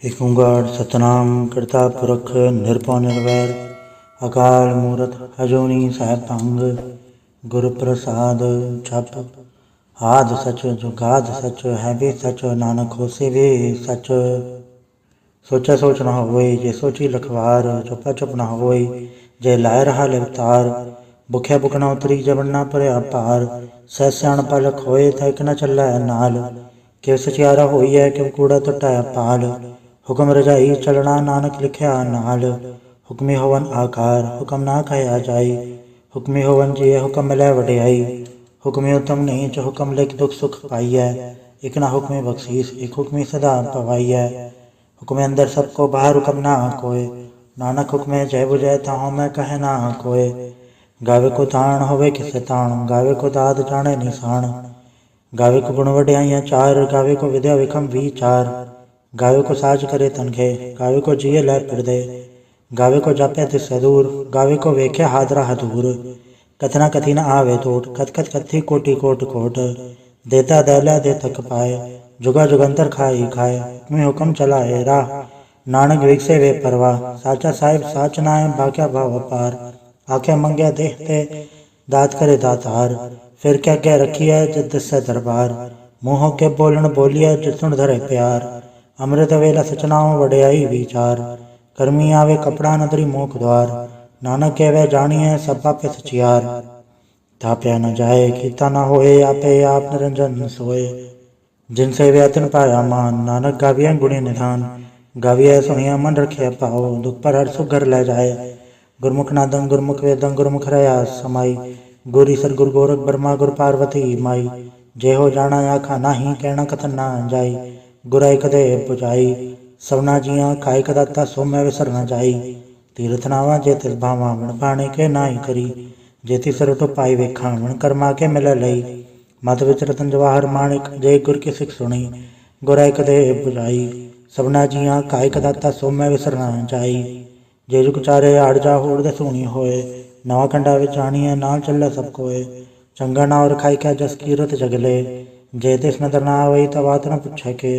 एक ओंकार सतनाम करता पुरख निरभउ निर्वैर अकाल मूरत अजूनी सहब भंग गुर प्रसाद जप आद सच जुगाद सच है भी सच नानक होसे भी सच। सोचा सोच न होए जे सोची लखवार चुपा चुप न होए जे लाए रहा लिवतार भुख्या भुख न उतरी जबन न भरया पार सह सियाण पलख होए तैक न चलै नाल किव सचियारा होई है किव कूड़ा टुटै पाल हुक्म रजाई चलना नानक लिखिया नाल हुक्मी होवन आकार हुक्म ना कहया जाई हुक्मी होवन जी हुक्म मिलै वडियाई हुक्मी उत्तम नीच हुक्म लिख दुख सुख पाइयै एक ना हुक्मी बख्शीस एक हुक्मी सदा पवाइयै हुक्मे अंदर सबको बाहर हुक्म ना कोय नानक हुक्मे जय बुझै ताहु मैं कहे ना कोय गावे को ताण होवे किसे ताण गावे को दाद जाने निशान गावे को गुण वड्याइयां चार गावे को विद्या विखम विचार गावे को साज करे तनखे गावे को जिये लै पिरदे गावे को जापे तिससे दूर गावे को वेख्या हादरा हदूर कथना कथी न आवे टोट कथ कथ कथी कोटि कोट कोट देता दैला दे थक पाए जुगा जुगंतर खाई खाए हुक्मी हुक्म चलाए राह नानक विकसे वे परवाह साचा साहिब साच नाय बाक्या भाव अपार आख्या मंग्या देहते दात करे दातार फिर क्या कह रखी है जद से दरबार मुँह के बोलन बोलिया जिसुन धरे प्यार अमृत वेला सचनाओ वड्याई विचार कर्मी आवे कपड़ा नदरी मोख द्वार नानक कहवे जानिए सब पापे सचियार ताप्या न जाए कीता न होए आपे आप निरंजन सोए जिनसे व्यातन पाया मान नानक गाविया गुणी निधान गाविया सुनिया मन रखे पाओ दुख पर हर सुख घर ले जाए गुरमुख नादं गुरमुख वेदं गुरमुख रया समाई गुरी सर गुरु गोरख ब्रह्मा गुरु पार्वती माई जे हो जाना आखा नाही कहना कथन ना जाई गुराई कदे बुझाई सबना जिया खाई कदाता सो मैं विसर न जाई तीरथ नावा जे तिस भावा वण भाणे के नाई करी जेती सरटो पाई वेखा वण कर्मा के मिल लई मत विच रतन जवाहर माणिक जे गुर की सिख सुनी गुराई कदे बुझाई सबना जिया खाई कदाता सो मैं विसर न जाई जे जुग चारे आड़ जा होड़ दे सोनी होए नवा कंडा विच आणिया नाल चले सब कोए चंगा नाव रखाई क्या जस कीरत जगले जे तिस नदर ना आवई तवात न पुछे के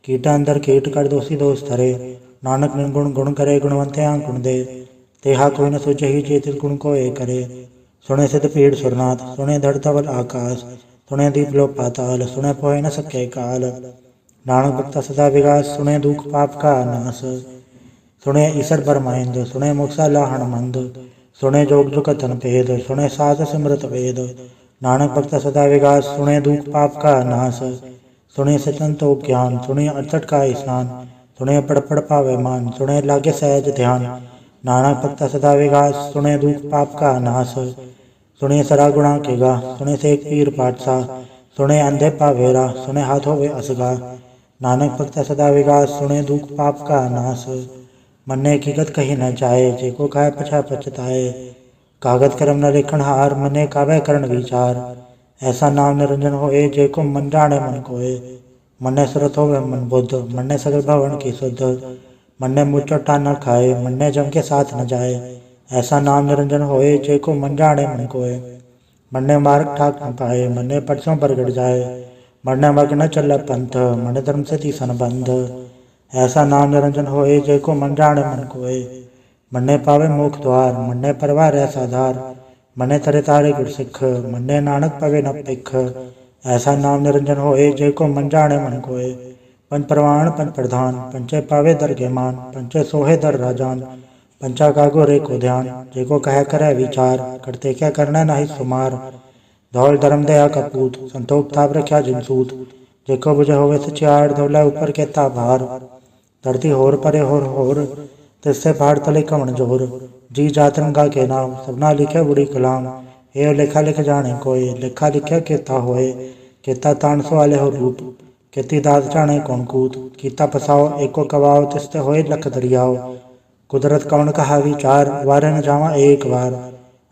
कीटा अंदर कीट कर दोषी दोष धरे नानक निर्गुण गुण करे गुणवंत्या गुण दे तेहा कोई न सोचे ही जे तिस गुण को ए करे सुने सिद्ध पीड़ सुरनाथ सुने धड़ धवल आकाश सुने दीप लो पाताल सुने पोए न सके काल नानक भक्ता सदा विगास सुने दुख पाप का नाश सुने ईसर बरमाइंद सुने मुक्सा लाहण मंद सुने जोग जुगतन भेद सुने साध सिमरत वेद नानक भक्ता सदा विगास सुने दुख पाप का नाश सुने सचन तो ज्ञान सुने अड़सठ का स्नान सुने पड़ पड़ पावे मान सुने लागे सहज ध्यान नानक भक्ता सदा विगास सुने दुख पाप का नाश सुने सरा गुणा के गा सुने से एक पीर पाठसा सुने अंधे पावेरा सुने हाथ होवे असगा नानक भक्ता सदा विगास सुने दुख पाप का नाश मन्ने हकीकत कही न जाए जेको खाए पछा पछताए कागत करम न लेखन हार मने कावे करण विचार ऐसा नाम निरंजन होए जेको मन जाने मन कोए मन्ने सुरत होवे मन बुद्ध मन्ने सगल भवन की शुद्ध मन्ने मुचटा न खाए मन्ने जम के साथ न जाए ऐसा नाम निरंजन होए जेको मन जाने मन कोए मन्ने मार्ग ठाक न पाए मन्ने परसों परगट जाए मन्ने मग न चल पंथ मन्ने धर्म से तीसन बंध ऐसा नाम निरंजन होए जेको मन जाने मन कोए मन्ने पावे मोख द्वार मन्ने परवार ऐसा धार मन्ने तरे तारे गुर सिख मन्ने नानक पवे न पिख ऐसा नाम निरंजन होए जेको मन जाने मन कोए पंच प्रवाण पंच प्रधान पंचे पावे दरगे मान पंचे सोहे दर राजान पंचा कागो रे को ध्यान जेको कह करे विचार करते क्या करना नहीं सुमार धौल धर्म दया कपूत संतोख थाप रख्या जिनसूत जेको बुझे होवे सचियार धौला ऊपर के भार धरती होर परे होर तिससे पहाड़ तले कमण जोर जी जातरन का के नाम सबना लिखे बुरी कलाम हे लेखा लिख जाने कोई लेखा लिखे केता होए केता तान सो वाले हो रूप केती दास जाने कौन कूत कीता पसाओ एको कवाओ तिसते होए लख दरियाओ कुदरत कौन कहा विचार वारे न जावा एक बार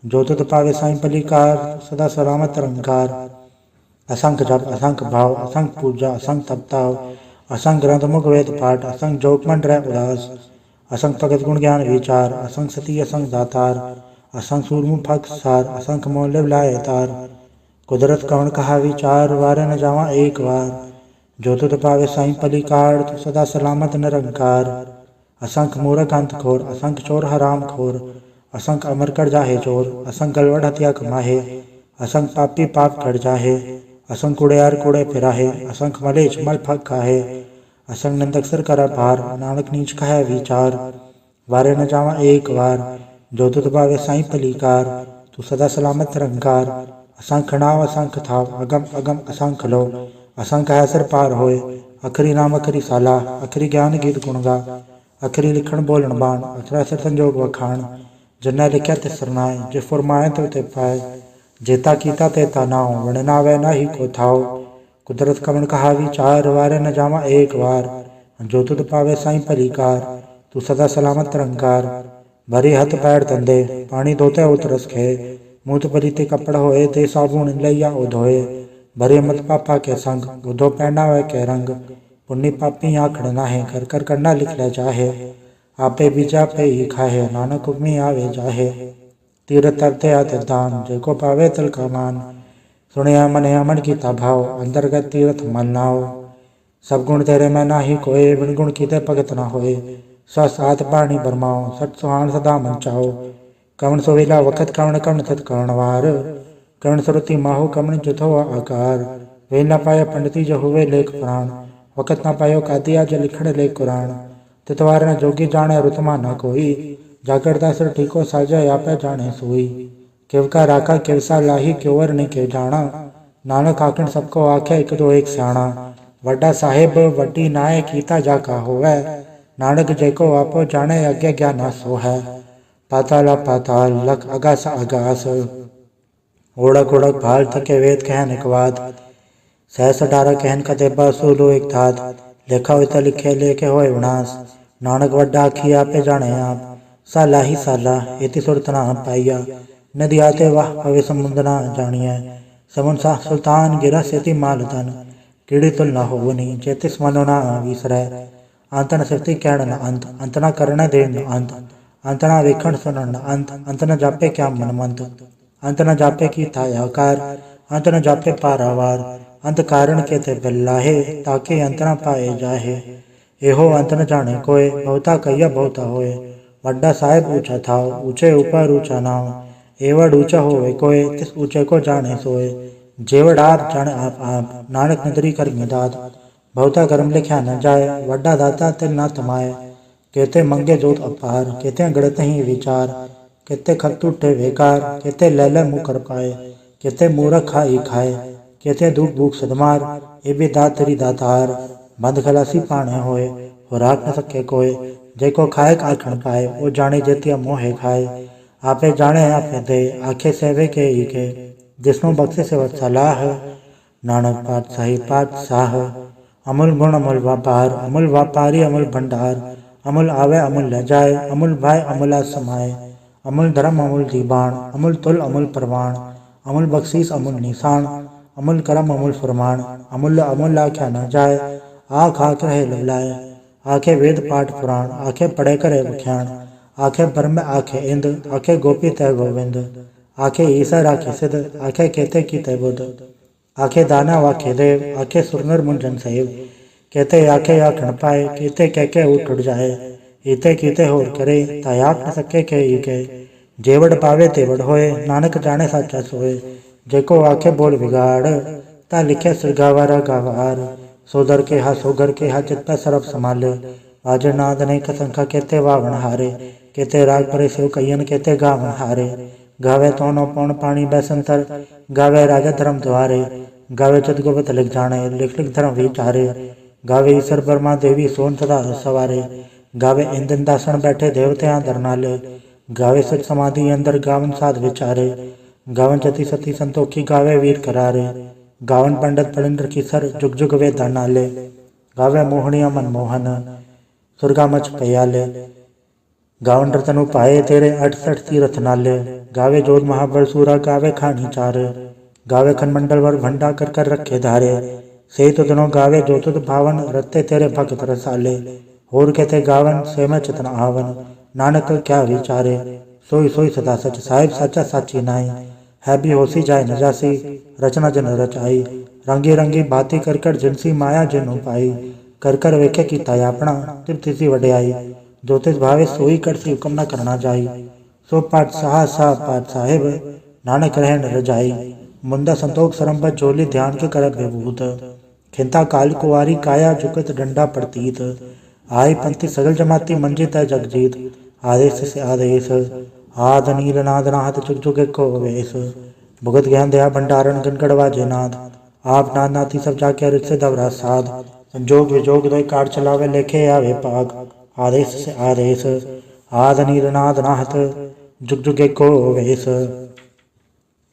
जो तुत पावे साईं पलिकार सदा सलामत रंकार असंख जप असंख भाव असंख पूजा असंख तपताव असंख ग्रंथ मुख वेद पाठ असंख जोग मन रह उदास असंख भगत गुण ज्ञान विचार असंख सती असंख दातार असंख सूरमु फक सार असंख मोल लाए तार कुदरत कौन कहा विचार वारे न जावा एक बार जो तुध पावे साईं भली कार, तू सदा सलामत निरंकार। असंख मूरख अंत खोर, असंख चोर हराम खोर, असंख अमर कर जाहे चोर, असंख गलवड़ हत्या कमाहे, असंख पापी पाप कर जाहे, असंख कुड़ेयार कूड़े फिराहे, असंख मलेच मल फक खाहे, असंख निंदक सिर कर भार, नानक नीच कहे विचार। वारे न जावा एक वार, जो तुध पावे साईं भली कार, तू सदा सलामत निरंकार। असंख नाव असंख थाव, अगम अगम असंख लो, असंख है सिर पार होए, अखरी नाम अखरी साला, अखरी ज्ञान गीत गुण गा, अखरी लिखण बोलन बाण, अखरा सिर संजोग वखाण। जिन्नै लिख्या तिस सरनाए, जे फुरमाए तो ते पाए, जेता कीता तेता नाव, वण नावै नाही को थाव। कुदरत कवण कहा विचार, वारे न जावा एक वार, जो तुध पावे साईं भली कार, तू सदा सलामत निरंकार। भरी हथ पैर धंधे, पानी धोते उतरस खे, मूत भरी ते कपड़ होए, ते साबुन लैया उधोए। भरे मत पापा के संग, बुधो पहनावे के रंग, पुण्य पापी आखड़ नाहे, कर कर करना लिख ले जाहे। आपे बीजा पे ही खाहे, नानक हुक्मी आवे जाहे। तीरथ तरते आते दान, जेको पावे तल का मान, सुनिया मन अमन कीता भाव, अंतर्गत तीरथ मन नाव। सब गुण तेरे में नाही कोय, बिन गुण कीते भगत न होए। सस आत बाणी बरमाओ, सत सुहान सदा मन चाओ। कवण सुवेला वखत कवण कवण तत् कवणवार, कवण श्रुति माहु कवण जुथो आकार। वे न पाया पंडिती जो हुए लेख पुराण, वखत न पायो कादिया जो लिखण लेख कुरान। तितवार न जोगी जाने रुतमा न कोई, जाकर दासर ठीको साजा आपे जाने सोई। किव का राखा किव सा लाही, क्योवर ने के जाना, नानक आखण सबको आखे एक दो एक स्याणा। वड्डा साहेब वड्डी नाय कीता जाका होवै, नानक जेको आपो जाने अज्ञा ज्ञाना सो है। पाताला पाताल लख अगास अगास, ओढ़क ओढ़क भाल थके वेद कहन एक बात। सहस अठारह कहन कतेबा सूलो एक थात, लेखा होता लिखे लेके होए विनाश। नानक वड्डा आखी आपे जाने आप, साला ही साला एति सुरत ना पाइया। नदी आते वाह पवे समुद्र ना जानिए, समुन सा सुल्तान गिरा सेति माल तन। कीड़ी तुल न होवनी, चेतिस मनो ना विसरै, अंत न सिरती कहण न अंत, अंत न करण दे न अंत, अंत न वेखण सुनण न अंत, अंत न जापे क्या मनमंत, अंत न जापे की था आकार, अंत न जापे पारावार। अंत कारण के ते बिल्लाहे, ताके अंत न पाए जाहे। एहो अंत न जाने कोय, बहुता कहिया बहुता होए। वड्डा साहेब ऊंचा था, ऊंचे ऊपर ऊंचा नाव, एवड ऊंचा होवे कोय, तिस ऊंचे को जाने सोए। जेवड आप जाने आप, नानक नदरी करमी दात, बहुता कर्म लिख्या न जाए, वड्डा दाता तिल न तमाए। केते मंगे जोत अपार, केते गड़त ही विचार, केते खत टूटे बेकार, केते लैले मुँह कर पाए, केते मूरख खाई खाए, केते दुख भूख सदमार। ए भी दात तेरी दातार, बंद खलासी पाने होए, हो राख न सके कोय। जेको खाए आखण पाए, वो जाने जेतिया मोहे खाए। आपे जाने आपे दे, आखे सेवे के ही के, जिसनो बख्शे से सलाह। नानक पातशाही पातशाह, अमूल गुण अमूल व्यापार, अमूल व्यापारी अमूल भंडार। अमूल आवे अमूल ले जाए, अमूल भाई अमूला समाए। अमूल धर्म अमूल दीबान, अमूल तुल अमूल प्रमाण, अमूल बख्शीस अमूल निशान, अमूल करम अमूल फरमान। अमूल्य अमूल आख्या न जाए, आख आख रहे लवलाए। आखे वेद पाठ पुराण, आखे पढ़े करे बख्याण, आखे ब्रह्म आखे इंद, आखे गोपी तय गोविंद, आखे ईसर आखे सिद्ध, आखे केते कीते बुद्ध, आखे दाना वाखे देव, आखे सुरनर मुंजन सहेब। केते आखे आखण पाए, केते कह के उठ जाए, इते कीते होर करे, ता आख न सके के ही के। जेवड़ पावे तेवड़ होए, नानक जाने साचा सोए। जेको आखे बोल बिगाड़, ता लिखे सिरगावारा गावार। सोदर के हा सोगर के हा, चित्त सरब संभाले, वाजर नाद ने कसंखा केते वावण हारे। केते राग परे शिव कयन, केते गावण हारे। गावे तोनो पौन पानी बैसंतर, गावे राजा धर्म द्वारे। गावे चित गुप्त लिख जाने, लिख लिख धर्म विचारे। गावे ईश्वर ब्रह्मा देवी सोन सदा सवारे। गावे इंदन दासन बैठे देवत्या दरनाले। गावे सच समाधि अंदर, गावन साध विचारे। गावन जति सती संतोखी, गावे वीर करारे। गावन पंडित पड़िंद्र की सर, जुग जुग वे दानाले। गावे मोहनिया मनमोहन, सुरगा मच पयाले। गावन रतनु पाए, तेरे 68 तीरथ नाले। गावे जोध महाबल सूरा, गावे खानी चार। गावे खनमंडल वर भंडा, कर कर रखे धारे। से तो दिनों गावे जो तुद भावन, रत्ते तेरे भगत रसाले। होर कहते गावन, से मैं चितन आवन, नानक क्या विचारे। सोई सोई सदा सच, साहिब साचा साची नाई। है भी होसी जाए न जासी, रचना जन रचाई। रंगी रंगी बाती कर कर जिनसी माया जिनु पाई। कर कर वेखे की ताया अपना, तृप्ति सी वड्याई। जो तिस भावे सोई कर सी हुक्म न करना जाई। सो पाठ पाठ साहेब, नानक रहन रजाई। मुंदा संतोख सरम्बत जोली ध्यान के कर विभूत। खिंता काल कुवारी काया जुगत डंडा प्रतीत। आई पंथी सगल जमाती मंजी तय जगजीत। आदेश से आदेश, आद नील नाद नाहत जुग जुग को वेश। भुगत ज्ञान दया भंडारण गणगढ़वा जयनाथ। आप नाथ नाती सब जाके रिश्ते दवरा साध। संजोग विजोग दो कार चलावे लेखे आवे पाग। आदेश से आदेश, आद नील नाद नाहत जुग जुग को वेश।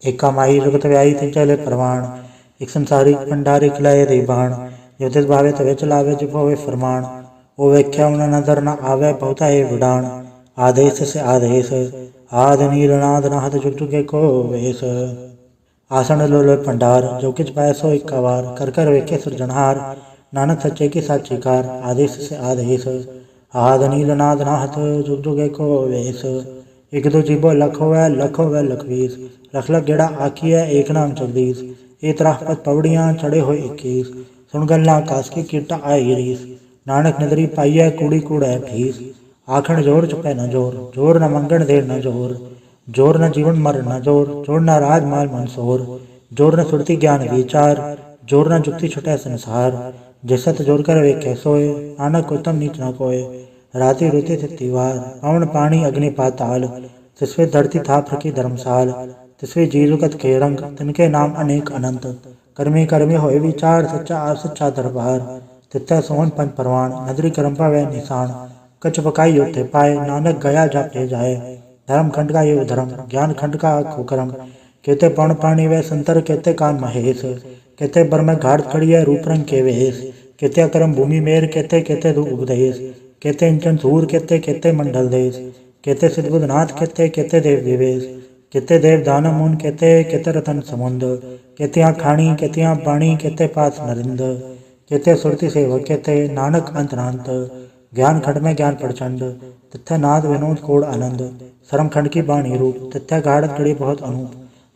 एका माई जुगत व्याई थे चले परवान। एक संसारी भंडारी खिलाए दे बाण। जो तिस भावे तवे चलावे जिप होवे फरमान। ओ व्याख्या उन नजर न आवे बहुता है विडाण। आदेश से आदेश, आद नील नाद नाहत जुग जुग को वेश। आसन लो लो भंडार, जो किच पाए सो इक्का वार। कर कर वेखे सृजनहार, नानक सच्चे की साची कार। आदेश से आदेश, आद नील नाद नाहत जुग जुग को वेश। एक दो जीबो लख होवे लखवीस। लख लख गेड़ा आखिए एक नाम जगदीश। ए त्राहपत पवड़ियाँ चढ़े हो 21। सुन गल्ला कास की कीटा आई रीस। नानक नदरी पाइय कूड़ी कूड़ै ठीस। आखण जोर चुपै न जोर, जोर न मंगण देर न जोर। जोर न जीवन मर न जोर, जोर न राज माल मंसोर। जोर न सुरति ज्ञान विचार, जोर न जुक्ति छुटै संसार। जिसत जोर कर वेखे सोए, नानक उत्तम नीच न कोय। राति रुति तिथिवार, पवन पानी अग्नि पाताल। तिसवे धरती था प्रकी धर्मसाल। तिसवे जीजुगत के रंग, तिनके नाम अनेक अनंत। कर्मी कर्मी होए विचार, सच्चा आप सच्चा दरबार। तित्तै सोहन पंच परवान, नदरी करम पावे निशान। कछ पकाई योथे पाए, नानक गया जापे जाए। धर्म खंड का ये धर्म, ज्ञान खंड का आखो करम। केते पवन पानी वे संतर, केते कान महेश। केते बर में घाट खड़िए रूप रंग के वेश। केते करम भूमि मेर, केते केते दु उपदेश। केते इंचन सूर, केते केते मंडल देश। केते सिद्धबुद्धनाथ, केते केते देव दिवेश। केते देव दानव मुन, केते केते रतन समुंद। केतिया खाणी केतिया बाणी, केते पास नरिंद। केते सुरति सेवक, केते नानक अंतरांत। ज्ञान खंड में ज्ञान प्रचंड, तथ्य नाद विनोद कोड आनंद। शर्म खंड की बाणी रूप, तथ्य गाढ़त कड़ी बहुत अनूप।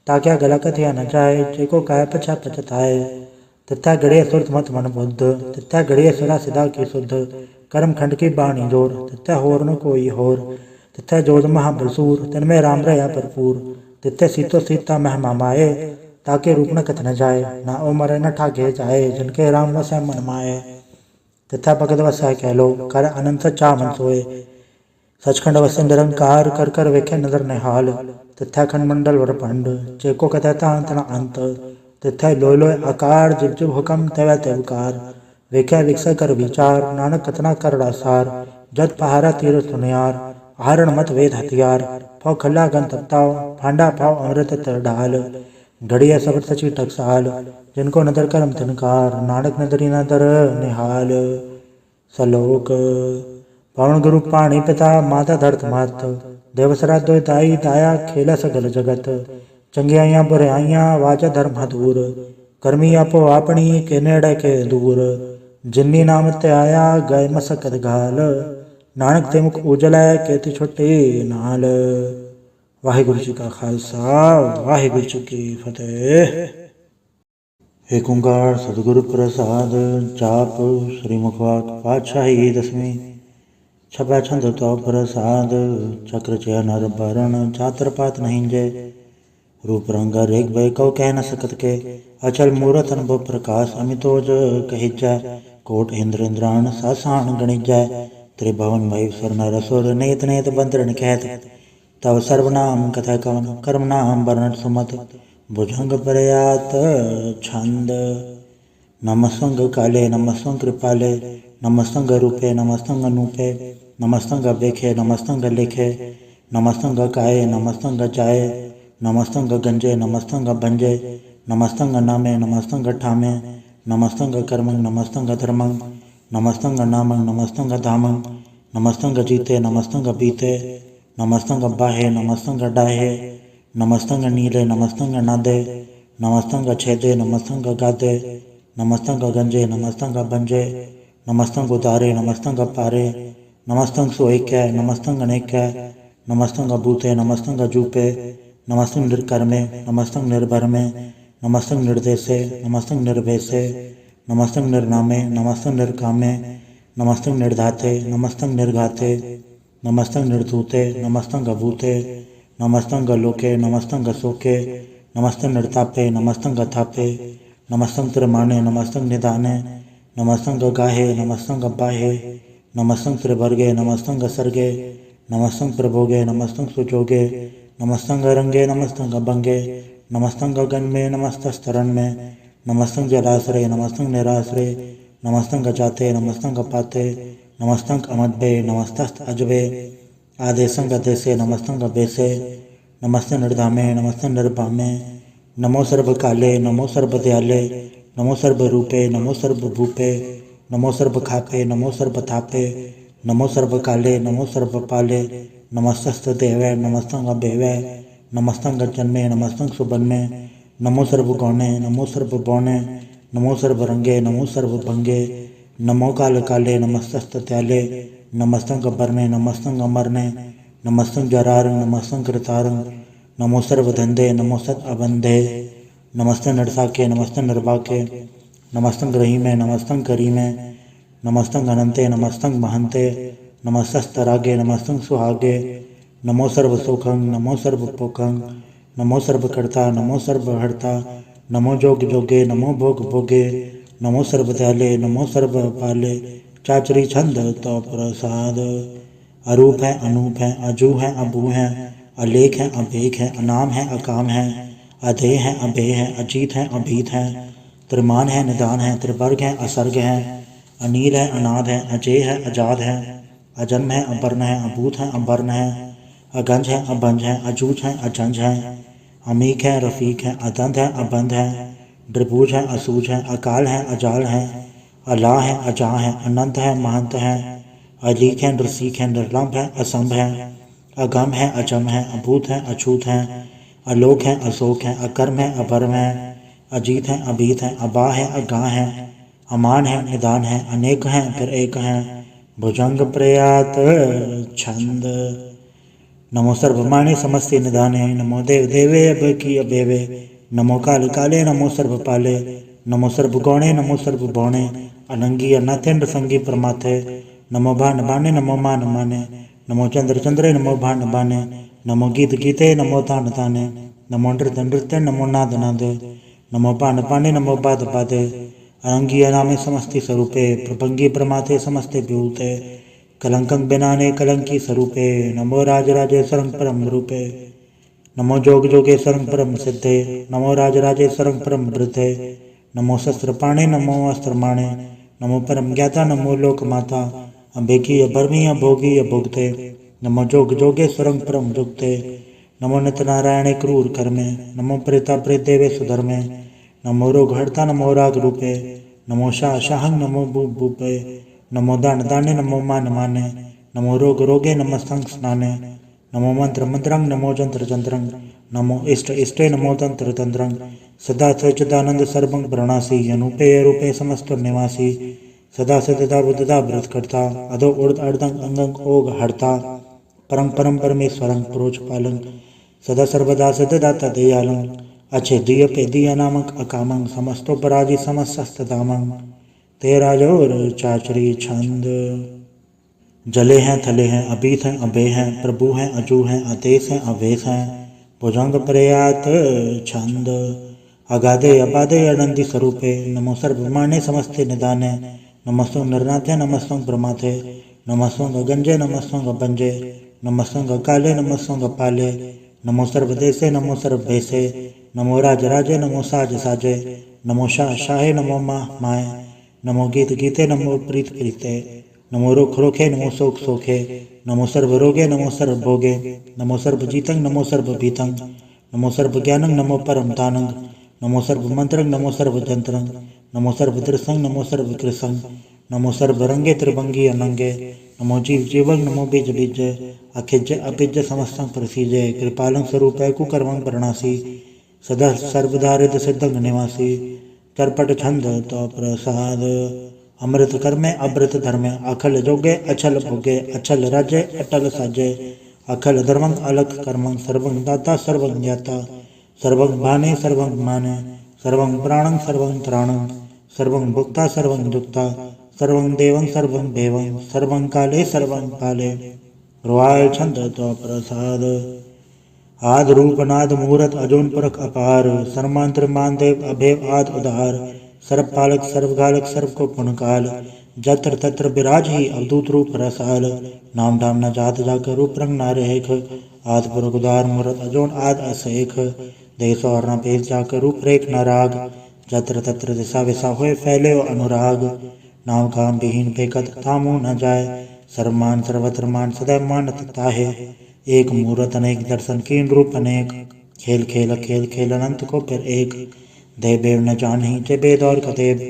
ताक्या गलकत या न जाए, जेको काय पछा पछताए। तथ्य गड़िए सुरत मत मन बुद्ध, तथ्य गड़िए सुरा सिदा की शुद्ध। कर्म खंड की बाणी जोर, तथ्य होर न कोई होर। तथ्य जोध महाबलसूर, तिनमें राम रया भरपूर। तथ्य सीतो सीता महिमा माए, ताके रूप न कथ न जाए। ना ओ मरे न ठाके जाए, जिनके राम वसै मन माए। तथा भगत वसै कह लो, कर अनंत सच्चा मन सोए। सचखंड वसे निरंकार, कर कर वेखे नजर निहाल। तथा खंड मंडल वर पंड, चेको कथता अंत न अंत। तथा लोय लोय आकार, जिब जिब हुक्म तवै तेवकार। वेखे विकसय कर विचार, नानक कथना कर सार। जत पहारा तीर सुनियार, आहरण मत वेद हथियार। फौ खल्ला गन तपताओ, फांडा पाओ अमृत तर ढाल। घड़िया सब सची टकसाल, जिनको नदर करम तिनकार। नानक नदरी नदर निहाल। सलोक, पवन गुरु पाणी पिता, माता धरत मत। देवसरा दो दाई दाया, खेला सगल जगत। चंगियाइया बुराइयां, वाजा धर्म हदूर। कर्मी आपो आपनी, के नेड़े के दूर। जिन्नी नाम ते आया, गए मसकत घाल। नानक ते मुख उजलै, केति छुट्टी नाल। वाहिगुरु जी का खालसा, वाहिगुरु जी की फतेह। एक ओंकार सतगुरु प्रसाद, जाप श्री मुखवाक पातशाही दसवीं। छपै छंद तो प्रसाद, चक्र चय नर भरण, चातर पात नहीं जय। रूप रंग रेख भय कौ कह न सकत के, अचल मूरत अनुभव प्रकाश। अमितोज कहिजै, कोट इंद्र इंद्राण सासान गणिजै। त्रिभुवन महेश्वर नर असुर, नेत नेत बंदरन कहत। तव सर्वनाम कथय कवन, कर्म नाम वर्णन सुमत। भुजंग प्रयात छंद, नमस्तंग काले नमस्तंग कृपाले। नमस्तंग रूपे नमस्तंग अनूपे। नमस्तंग बेखे नमस्तंग लेखे। नमस्तंग काये नमस्तंग जाए। नमस्तंग गंजे नमस्तंग भंजे। नमस्तंग नामे नमस्तंग ठामे। नमस्तंग कर्मंग नमस्तंग धर्मंग। नमस्तंग नामंग नमस्तंग धामंग। नमस्तंग जीते नमस्तंग बीते। नमस्तंग बाहे नमस्तंग डाहे। नमस्तंग नीले नमस्तंग नादे। नमस्तंग छेदे नमस्तंग गादे। नमस्तंग गंजे नमस्तंग भंजे। नमस्तंग उतारे नमस्तंग पारे। नमस्तंग सोएकै नमस्तंग अनेकै। नमस्तंग भूते नमस्तंग जूपे। नमस्तं निर्कर्मे नमस्तं निर्भरमे नमस्तं निर्देशे नमस्तं निर्भेशे नमस्तं निर्नामे नमस्तं निर्कामे नमस्तं निर्धाते नमस्तं निर्घाते नमस्तं निर्धूते नमस्तं गभूते नमस्तं गलोके नमस्तं गसोके नमस्तं निर्तापे नमस्तं गथापे नमस्तं त्रिमाणे नमस्तं निदाने नमस्तं गगाहे नमस्तं गबाहे नमस्तं त्रिवर्गे नमस्तं गसर्गे नमस्तं प्रभोगे नमस्तं सुजोगे नमस्तं गरंगे नमस्तं गभंगे नमस्तं गगन में नमस्तस्तरण में नमस्तं जलाश्रय नमस्तं निराश्रय नमस्तं गजाते नमस्तं गपाते नमस्तं अमद्भे नमस्तस्त अजबे आदेशं गदेशे नमस्तं गबेसे नमस्ते निर्धामे नमस्ते निर्भामे नमो सर्वकाले नमो सर्वदयाले नमो सर्वरूपे नमो सर्वभूपे नमो सर्वखापे नमो सर्वथापे नमो सर्वकाले नमो सर्वपाले नमस्तस्तदेवै नमस्तं अभेवै नमस्तं गजन्मे नमस्तं सुबन्मे नमो सर्वगौणे नमो सर्वबौणे नमो सर्वरंगे नमो सर्वभंगे नमो काल काले नमस्तस्तत्याले नमस्तं गबरने नमस्तं अमरने नमस्तं जरारं नमस्तं कृतारं नमो सर्वधंधे नमो सत अबंधे नमस्ते नरसाके नमस्ते निर्वाके नमस्तं ग्रहीमे नमस्तं करीमे नमस्तं अनंते नमस्तं महंते नमस्तस्तरागे नमस्तं सुहागे नमो सर्वसुखं नमो सर्वपोखं नमो सर्वकर्ता नमो सर्वहर्ता नमो जोग जोगे नमो भोग भोगे नमो सर्वदयाले नमो सर्वपाले चाचरी छंद तो प्रसाद अरूप है अनूप है अजू है अबू है अलेख है अभेख है अनाम है अकाम है अधेय है अभेय है अजीत है अभीत है त्रिमान है निदान है त्रिवर्ग है असर्ग है अनील है अनाद है अजय है अजाद है अजन्म है अवर्ण है अभूत है अवर्ण है अगंज है अभंज है अजूज है अजंज है अमीक है रफीक है अदंत है अबंध है द्रिभुज है असूज है अकाल है अजाल है अला है अजा है अनंत है महंत है अलीक है नृसिक है निर्लम्ब है असंभ है अगम है अजम है अभूत है अछूत है अलोक है अशोक है अकर्म है अभर्म है अजीत है अभीत है अबा है अगा है अमान है निदान है अनेक है फिर एक है भुजंग प्रयात छंद नमो सर्वमाणे समस्ते निदाने नमो देव देवे अब की अबेवे नमो काल काले नमो सर्वपाले नमो सर्वगौणे नमो सर्वभौणे अनंगी अनाथे नृसंगी प्रमाथे नमो भान बाने नमो मान माने नमो चंद्र चंद्रे नमो भान बाने नमो गीत गीते नमो तान ताने नमो नृत्य नृत्य नमो नाद नादे नमो पान पाने नमो बाद पादे अनंगी अनामे समस्ति स्वरूपे प्रभंगी प्रमाथे समस्ते विभूते कलंकं बिनाने कलंकी स्वरूपे नमो राजराजेश्वरं परम रूपे नमो जोग जोगेश्वरं परम सिद्धे नमो राजराजेश्वरं परम वृद्धे नमो शस्त्रपाणे नमो अस्त्रमाणे नमो परम ज्ञाता नमो लोकमाता अभेकी अभर्मी अभोगी अभोगते नमो जोग जोगेश्वरं परम जुगते नमो नित्यनारायणे क्रूर कर्मे नमो प्रेता प्रेत देवे सुधर्मे नमो रोग हर्ता नमो राग रूपे नमो शाह शाहं नमो भूप भूपे नमो दान दाने नमो मान माने नमो रोग रोगे नमस्तं स्नाने नमो मंत्र मंत्रं नमो जंत्र जंत्रं नमो इष्ट इष्टे नमो तंत्र तंत्रं सदा सच्चिदानंद सर्वं प्रणासी अनूपे रूपे समस्त निवासी सदा सदा बुद्धता व्रत करता अधो उर्द अर्धं अंगं ओग हरता परम परम परमेश्वरं प्रोच पालं सदा सर्वदा सदाता दयालं अच्छेदीय पेदीय नामक अकामं समस्तो पराजि समस्तदामं तेरा जोर चाचरी छंद जले हैं थले हैं अभीत हैं अभय हैं प्रभु हैं अजू हैं आदेश हैं अवेश हैं भुजंग प्रयात छंद अगाधे अबाधे अनंति स्वरूपे नमो सर्वमाने समस्ते निदाने नमस्तं निर्नाथे नमस्तं प्रमाथे नमस्तं गंजे नमस्तं गंजे नमस्तं काले नमस्तं पाले नमो सर्वदेशे नमो सर्वभेशे नमो राज राजे नमो साज साजे नमो शाह शाहे नमो माह माए नमो गीत गीते नमो प्रीत प्रीते नमो रोख रोखे नमो शोक सोखे नमो सर्व रोगे नमो सर्व भोगे नमो सर्व जीतं नमो सर्व भीतं नमो सर्व ज्ञानं नमो परम दानं नमो सर्व मंत्रं नमो सर्व जंत्रं नमो सर्व दृसं नमो सर्व कृसं नमो सर्व रंगे त्रिभंगी अनंगे नमो जीव जीवं नमो बीज बीज अखिज अपिज समस्तं प्रसीजे कृपालं स्वरूपै कुकर्मं प्रणासी सदा सर्वदारिद सिद्धं निवासी चरपट छंद तो प्रसाद अमृत कर्मे अमृत धर्मे अखल जोगे अछल भोगे अछल राजे अटल साजे अखल धर्मं अलख कर्मं सर्वं दाता सर्वं ज्ञाता सर्वं भाने सर्वं माने सर्वं प्राणं सर्वं त्राणं सर्वं भुक्ता सर्वं दुक्ता सर्वं देवं सर्वं देवं सर्वं काले सर्वं काले रुआल छंद तो प्रसाद आद रूप नाद मूरत अजोन पुरख अपार सर्मांतर मानदेव अभेव आद उदार सर्व पालक सर्वगालक सर्व को पुनकाल जत्र तत्र विराज ही अवधूत रूप रसाल नाम धाम न जात जाकर रूप रंग न रेख आद पुरख उदार मूरत अजोन आद असेख देश और न भेद जाकर रूप रेख न राग जत्र तत्र दिशा विशा हुए फैले अनुराग नाम काम विहीन बेकत थामू न जाए सर्वमान सर्वत्र मान सदैव मानत ताहे एक मूरत अनेक दर्शन कीन रूप अनेक खेल खेल खेल खेल अनंत को फिर एक देव बेव न जान ही जे बेद और कदेव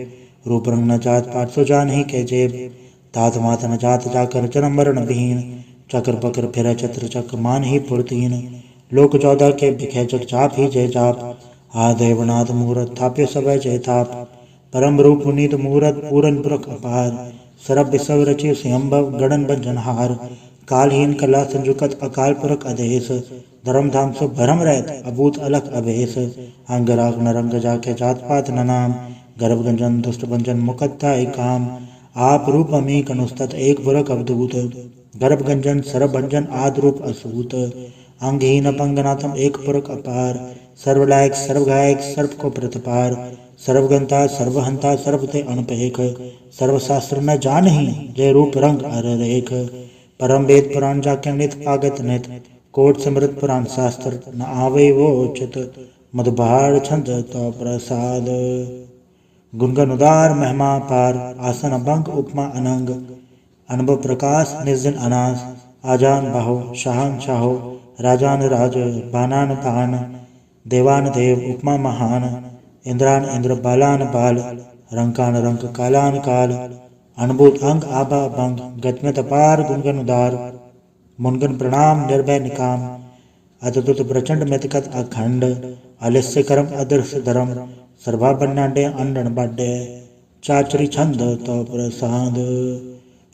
रूप रंग न जात पाठ सो जान ही के जेब तात मात न जात जाकर जन्म मरण विहीन चक्र बकर फिर चत्र चक्र मान ही फुर्तीन लोक 14 के बिखे जग चाप ही जय जाप आ देवनाथ मूरत थाप्य सब जय थाप परम रूप पुनीत मूरत पूरन पुरख अपार सरब विसव रचि स्वयंभव गणन बंजनहार कालहीन कला संजुकत अकाल पुरख अधेश धर्म धाम सो भरम रहत अभूत अलख अभेश अंग राग नरंग जाके जात पात न नाम गर्भ गंजन दुष्ट भंजन मुकद्दा एक काम आप रूप अमी कनुस्तत एक पुरख अवधूत गर्भ गंजन सरभ भंजन आद रूप असूत अंगहीन पंगनाथम एक पुरख अपार सर्वलायक सर्वगायक सर्व को प्रतिपार सर्वगंता सर्वहंता सर्वते अनपेख सर्वशास्त्र न जान ही जय रूप रंग अर रेख परम वेद पुराण जाके नित आगत नित कोट समृत पुराण शास्त्र न आवे वो चित मधुबार छंद तो प्रसाद गुणगन उदार महिमा पार आसन अभंग उपमा अनंग अनुभव प्रकाश निर्जन अनास आजान बाहो शाहन शाहो राजान राज बानान बान देवान देव उपमा महान इंद्रान इंद्र बालान बाल रंकान रंक कालान काल अनुभूत अंग आभा भंग गतमत अपार गुणगन उदार मुनगन प्रणाम निर्भय निकाम अतुत प्रचंड मितकत अखंड अलिस्य करम अदृश्य धर्म सर्वा बन्नाडे अंडन बाडे चाचरी छंद तो प्रसाद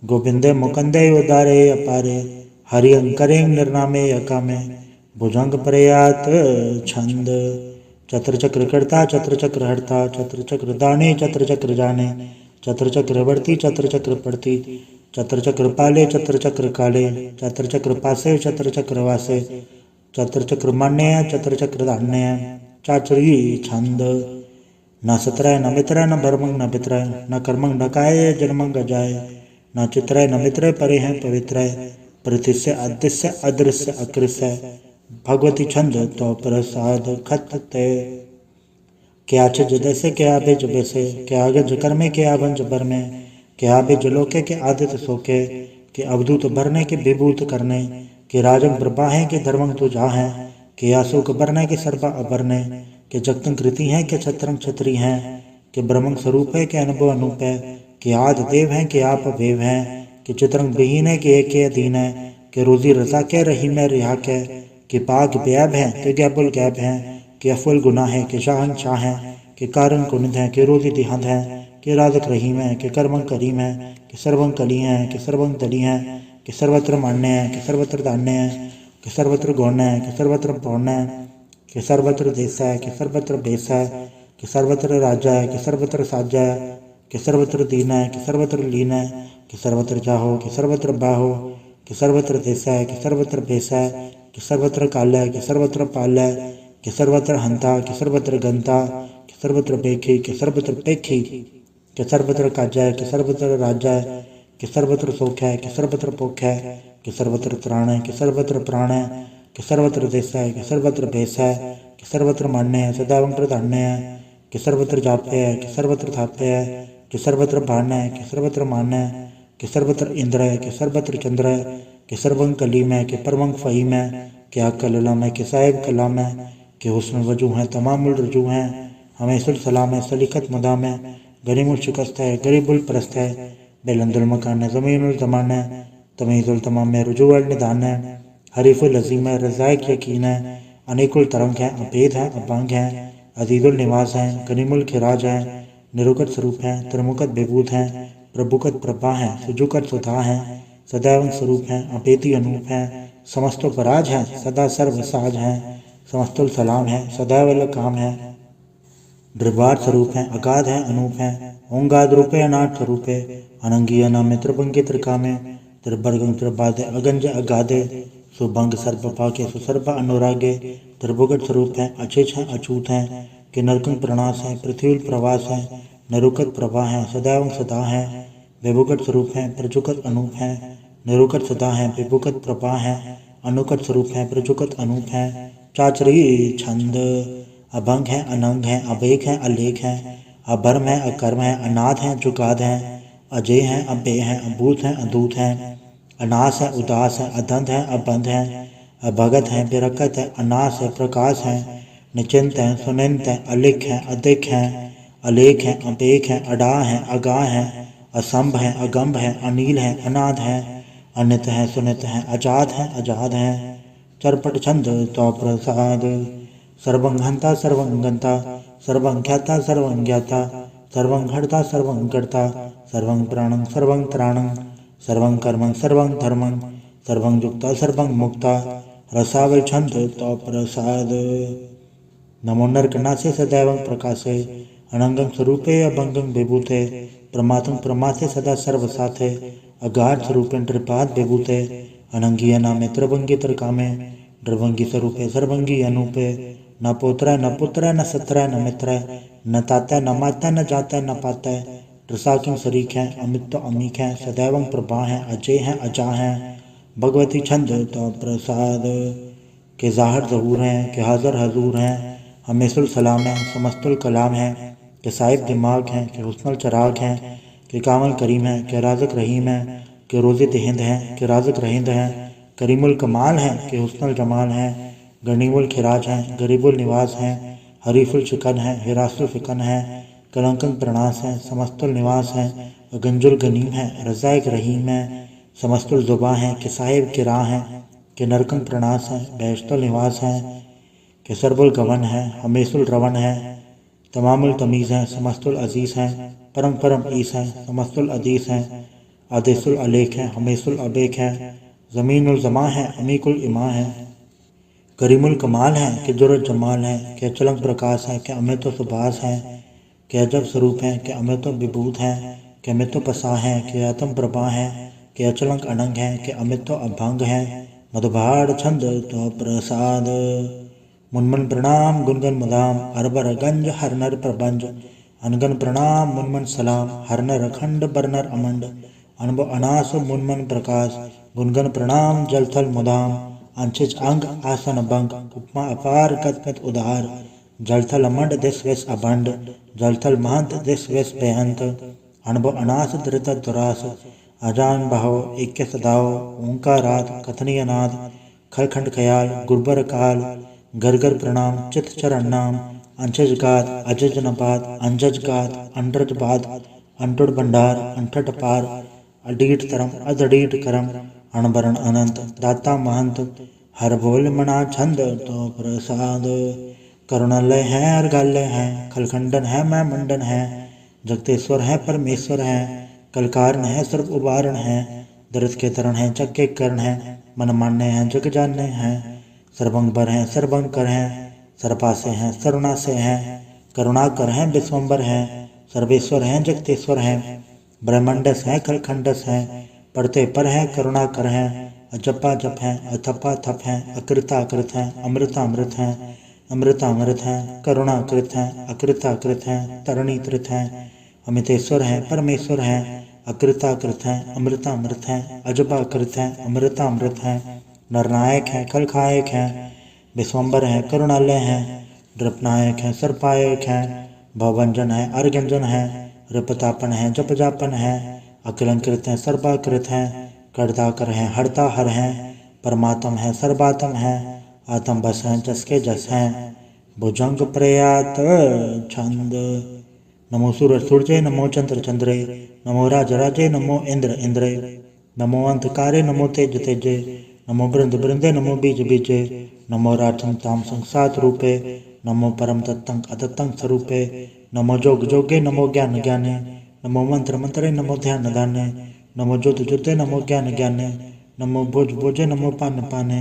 गोविंदे मुकंदे उदारे अपारे हरियं करें निर्नामे यकामे भुजंग प्रयात छंद चत्र चक्र करता चत्र चक्र हरता चत्र चक्र दाने चत्र चक्र जाने चत्र चक्र वर्ती चत्र चक्र पड़ती चत्र चक्र पाले चत्र चक्र काले चत्र चक्र पासे चत्र चक्र वासे चत्र चक्र मान्य चत्र चक्र धान्य चाचरी छंद न सत्रय न मित्रय न भरमंग न पित्रय न कर्मंग न काय जन्मंग जाय न चित्रय न मित्रय परे हैं पवित्रय प्रतिस्य अदृश्य अदृश्य अकृष्य भगवती छंद तो प्रसाद खत्ते क्या छिज जैसे क्या भेज वैसे क्या गज कर्मे क्या भंज भर में क्या भेज लोके के आदित्य सोके के अवधूत भरने के विभूत करने के राजम प्रभाहें के धर्मं तो जा है के आशोक भरने के सर्वा अभरने के जगतं कृति हैं के छत्रं छत्री हैं के ब्रह्मं स्वरूप है के अनुभव अनूप है के आद देव हैं के आप वेव हैं के चित्रंग विहीन है के एक अधीन है के रोजी रजा के रही में रिहा के पाक ब्याब है के गैबुल गैब है के अफुल गुनाह है के शाहन शाह है के कारण कुनिध है के रोजी दिहंद है के राजक रहीम है के कर्मं करीम है के सर्वं कली है के सर्वं तली है के सर्वत्र मान्य है के सर्वत्र दान्य है कि सर्वत्र गौण है कि सर्वत्र पौर्ण है कि सर्वत्र देश है कि सर्वत्र बेस है कि सर्वत्र राजा है कि सर्वत्र साजा है कि सर्वत्र दीन है कि सर्वत्र लीन है कि सर्वत्र जाहो कि सर्वत्र बाहो कि सर्वत्र देश है कि सर्वत्र बेस है कि सर्वत्र काल है कि सर्वत्र पाल है कि सर्वत्र हंता कि सर्वत्र गंता कि सर्वत्र पेखी कि सर्वत्र पेखी कि सर्वत्र काजा है कि सर्वत्र राजा है कि सर्वत्र सुख है कि सर्वत्र पोख है कि सर्वत्र त्राण है कि सर्वत्र प्राण है कि सर्वत्र देश है कि सर्वत्र भेष है कि सर्वत्र मान्य है सदैवं प्रधान्य है कि सर्वत्र जाप्य है कि सर्वत्र थाप्य है कि सर्वत्र भान है कि सर्वत्र मान है कि सर्वत्र इंद्र है कि सर्वत्र चंद्र है कि सर्वं कलीम है कि परमं फहीम है कि कलम है कि साहिब कलाम है कि हुस्न वजू है तमामुल रजू है हमें सुल सलाम है सलीकत मदाम है गरीमुल शिकस्त है गरीबुल परस्त है बेलंदुल मकान है ज़मीनुल ज़मान है तमीज़ुल तमाम में रुजूअल निदान है हरीफुल अज़ीम है रज़ाइक यकीन है अनेकुल तरंग है अभेद है अबांग है अजीजुल निवास है गनीमुल खिराज है निरुकत स्वरूप है त्रिमुकत बेबूत है प्रभुकत प्रभा है सुजुकत सुधा है सदैवन स्वरूप है अपेति अनूप है समस्तोपराज हैं, सदा सर्व साज हैं, समस्तुल सलाम है, सदैव काम है, द्रिवार स्वरूप हैं, अगाध हैं, अनूप हैं, ओंगाद रूपे अनाथ स्वरूपे, अनंगी अनामे त्रिभंगे त्रिकामे, त्रिभर्गं त्रिबाधे अगंज अगाधे, सुभंग सर्प पाके सुसर्प अनुरागे, त्रिभुगट स्वरूप हैं, अचेच हैं, अछूत हैं, कि नरकंग प्रणास हैं, पृथ्वी प्रवास हैं, नरुकत प्रभा हैं, सदैव सदा हैं, विभुगत स्वरूप हैं, प्रजुकत अनूप हैं, निरुकत सदा हैं, विभुगत प्रभा हैं, अनुकट स्वरूप हैं, प्रजुकत अनूप हैं, चाचरी छंद अभंग हैं, अनंग हैं, अभेक हैं, अलेख हैं, अभर्म हैं, अकर्म हैं, अनाथ हैं, जुगाद हैं, अजय हैं, अभेय हैं, अभूत हैं, अदूत हैं, अनास है, उदास है, अधंध है, अबंध है, अभगत है, बिरकत है, अनास है, प्रकाश है, निचिंत है, सुनिंत है, अलिख है, अधिक है, अलेख है, अपेख है, अडा है, अगा है, असंभ है, अगंभ है, अनील है, अनाद है, अनित है, सुनित है, अजात है, अजाद है, चरपट छंद तो प्रसाद, सर्वंघंता सर्वंगंता, सर्वंख्याता सर्वंज्ञाता, सर्वंघर्ता सर्वंकर्ता, सर्वं प्राणं सर्वं त्राणं, सर्वं कर्मं सर्वं धर्मं, सर्वं युक्ता सर्वं मुक्ता, रसावल छंद तो प्रसाद। नमो नरकनासे सदैवं प्रकाशे, अनंगं स्वरूपे अभंगं विभूते, प्रमातं प्रमाथे सदा सर्वसाथे, अगाध स्वरूपे नृपाद विभूते, अनंगी नामे त्रिभंगी त्रिकामे, द्रवंगी स्वरूपे सर्वंगी अनूपे, न पोत्र न पुत्र न सत्र न मित्र, न ताता न माता न जाता न पाता, रसाकिं शरीक हैं, अमित अमीक हैं, सदैवं प्रभा हैं, अजय हैं, अजा हैं, भगवती छंद तो प्रसाद, के ज़ाहिर ज़हूर हैं, के हाज़र हजूर हैं, हमेशुल सलाम हैं, समस्तुल कलाम हैं, के साहिब दिमाग हैं, के हुस्नुल चराग हैं, के कामल करीम हैं, के राज़क रहीम हैं, के रोज़े हिंद हैं, के राज़क रहिंद हैं, करीमुल कमाल हैं, के हुस्नुल जमाल हैं, गनीमुल खिराज हैं, गरीबुल निवास हैं, हरीफुल शिकन हैं, हिरासुल फिकन हैं, कलंकन प्रणास हैं, समस्तुल निवास हैं, गंजुल गनीम हैं, रज़ाइक रहीम हैं, समस्तुल जुबा हैं, के साहिब के राह हैं, के नरकन प्रणास हैं, बैशतुल निवास हैं, के सरबुल गवन हैं, हमेशुल रवन हैं, तमामुल तमीज़ हैं, समस्तुल अजीज़ हैं, परम परम ईस हैं, समस्तुल अदीस हैं, आदेशुल अलेख हैं, हमेशुल अबेक हैं, ज़मीनुल जमा हैं, अमीकुल इमा हैं, करीमुल कमाल हैं, के जुरत जमाल हैं, के अचलंग प्रकाश हैं, के अमित सुभाष हैं, के अजब स्वरूप हैं, के अमित विभूत हैं, के अमित पसा हैं, के आत्म प्रभा हैं, के अचलंग अनंग हैं, के अमित अभंग हैं, मधुभाड़ छंद तो प्रसाद। मुनमन प्रणाम गुनगन मुदाम, अरबर गंज हर नर प्रबंज, अनगन प्रणाम मुनमन सलाम, हर नर अखंड बरनर अमंड, अनबो अनास मुनमन प्रकाश, गुनगन प्रणाम जलथल मुदाम, अंशिज अंग आसन भंग, उपमा अपार कथमित उदार, जलथल अमंड दिस वेश अभंड, जलथल महंत दिस वेश बेहंत, अनबो अनास धृत दुरास, अजान भाव इक्य सदाओ, ओंकारात कथनीय नाद, खलखंड खयाल गुरबर काल, गरगर प्रणाम चित चरण नाम, अंशज गात अजज नपात, अंजज गात अंडज बाद, अंटुड भंडार अंठट पार, अडीट तरम अदडीट करम, अणबरण अनंत दाता महंत, हर बोल मना छंद तो प्रसाद। करुणालय है अर्घालय है, खलखंडन है मैं मंडन है, जगतेश्वर है परमेश्वर है, कलकारण है सर्व उबारण है, दरस के तरण है जग के करण है, मन मान्य हैं जग जानने हैं, सर्वंबर हैं सर्वंकर हैं, सर्वपासे हैं सर्वनासे हैं, करुणाकर हैं विश्वम्बर हैं, सर्वेश्वर हैं जगतेश्वर हैं, ब्रह्मंडस हैं खलखंडस हैं, पढ़ते पर हैं करुणाकर हैं, अजपा जप हैं अथपा थप हैं, अकृताकृत हैं अमृतामृत हैं, अमृतामृत हैं करुणाकृत हैं, अकृताकृत हैं तरणीकृत हैं, अमितेश्वर हैं परमेश्वर हैं, अकृताकृत हैं अमृतामृत हैं, अजपाकृत हैं अमृतामृत हैं, नरनायक हैं खलखायक हैं, विश्वम्बर हैं करुणालय हैं, नृपनायक हैं सर्पायक हैं, भवभंजन है अर्गंजन है, रिपतापन है जपजापन है, अखिलंकृत हैं सर्वाकृत हैं, कर्ताकर हैं हरता हर हैं, परमात्म है सर्वात्म है, आत्म बस हैं जस के जस हैं, भुजंग प्रयात छंद। नमो सूरज सूर्य नमो चंद्र चंद्रे, नमो राज राजे नमो इंद्र इंद्रे, नमो अंधकारे नमो तेज तेजे, नमो बृंद बृंदे नमो बीज बीजे, नमो राठं ताम संसात रूपे, नमो परम तत्तं अतत्तं स्वरूपे, नमो जोग जोगे नमो ज्ञान ज्ञाने, नमो मंत्र मंत्रे नमो ध्यान दाने, नमो ज्योति ज्योते नमो ज्ञान ज्ञाने, नमो भुज भुजे नमो पान पाने,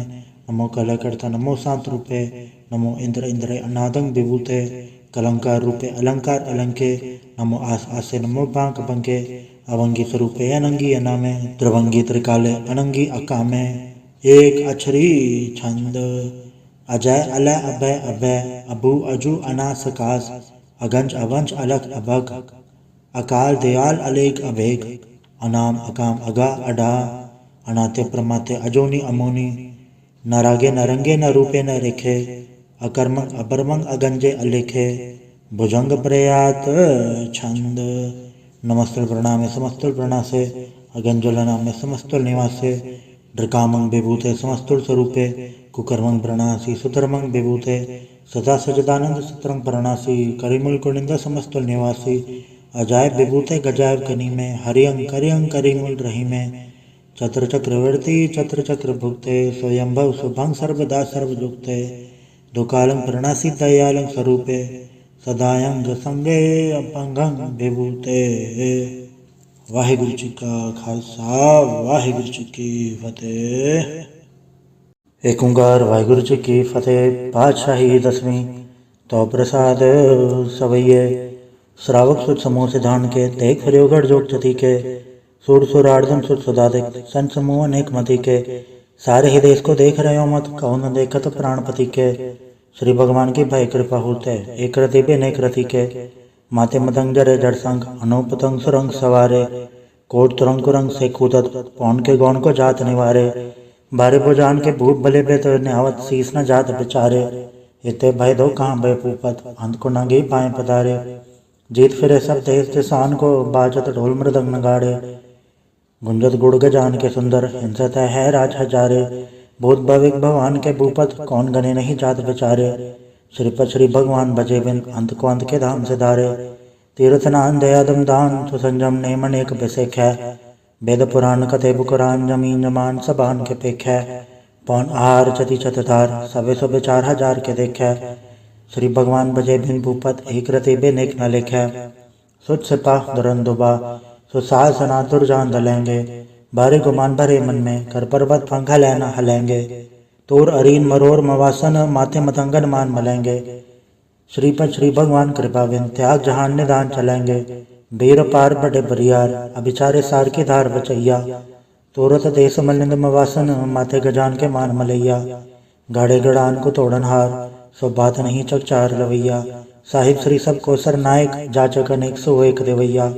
नमो कलकर्ता नमो सात रूपे, नमो इंद्र इंद्र अनादंग विभूते, कलंकार रूपे अलंकार अलंके, नमो आस आसे नमो बांक बंके, अवंगी स्वरूपे अनंगी अनामे, त्रिभंगी त्रिकाले अनंगी अकामे, एक अक्षरी छंद, अजय अलय अभय अभय, अभु अजु अनासकास, अगंज अवंश अलग अभग, अकाल दयाल अलेख अभेग, अनाम अकाम अगा अडा, अनाते प्रमाते अजोनी अमोनी, न रागे न रंगे न रूपे न रेखे, अकर्मंग अबरमंग अगंजे अलेखे, भुजंग प्रयात छंद, नमस्तुल प्रणामे समस्तुल प्रणासे, अगंजुल नामे समस्तुल निवासे, ड्रकामंग विभूते समस्तुल स्वरूपे, कुकर्मंग प्रणासी सुधर्मंग विभूते, सदा सजदानंद सत्रंग प्रणासी, करिमुल कुनिंद समस्तुल निवासी, अजायब विभूते गजायब कनी में, हरियंग करियंग करिमुल रही में, चत्र चक्रवर्ती चत्र चक्र भुक्ते, स्वयंभव शुभंग सर्वदा सर्वयुक्ते, दुकालंग प्रणासी दयालंग स्वरूपे, सदायंग संगे अपंगंग विभूते। वाहिगुरु जी का खालसा वाहिगुरु जी की फतेह। एक ओंकार वाहिगुरु जी की फतेह। पातशाही दसवीं। तो प्रसाद सवैये श्रावक सुत समूह सिद्धांत के देख प्रयोगढ़ जोग जति के सुर सुरार्दन सुर सुदादिक संत समूह अनेक मति के, सारे ही देश को देख रहे हो मत कहो न देखत प्राणपति के। श्री भगवान की भय कृपा होते एक रति पे नेक रति के, माते मदंग जरे जड़ संग अनुपतंग सुरंग सवारे, कोट तुरंग कुरंग से कूदत पौन के गौन को जात निवारे, बारे भुजान के भूप भले बे तो निहावत शीस न जात बेचारे, इते भय दो कहाँ बे पूपत अंत को नंगे पाए पधारे, जीत फिरे सब देश दिशान को बाजत ढोल मृदंग नगाड़े, गुंजत गुड़ गजान के सुंदर हिंसत है राज हजारे, भूत भविक भगवान के भूपत कौन गने नहीं जात बेचारे, श्रीपद श्री भगवान बजे बिन अंत को अंत के धाम से धारे, तीर्थ नान दयादम दान तो संजम नेम अनेक बेसेख है, वेद पुराण कथे बुकुरान जमीन जमान सबान के पेख है, पौन आहार चति चतधार सबे सबे 4000 के देख है, श्री भगवान बजे बिन भूपत एक रति बिन एक न लिख है, सुच सिपाह दुरंदुबा सुसाल सना दुर्जान दलेंगे, बारे गुमान भरे मन में कर पर्वत पंखा लेना हलेंगे, तोर अरीन मरोर मवासन माथे मतंगन मान मलेंगे, श्रीपद श्री भगवान कृपा बिन त्याग जहान निदान चलेंगे, बीर पार बड़े बरियार अभिचारे सार की धार बचैया, तोरत देश मलिंद मवासन माथे गजान के मान मलैया, गाड़े गड़ान को तोड़न हार सो बात नहीं चकचार लवैया, साहिब श्री सब को सर नायक जाचक अनेक सो एक देवैया,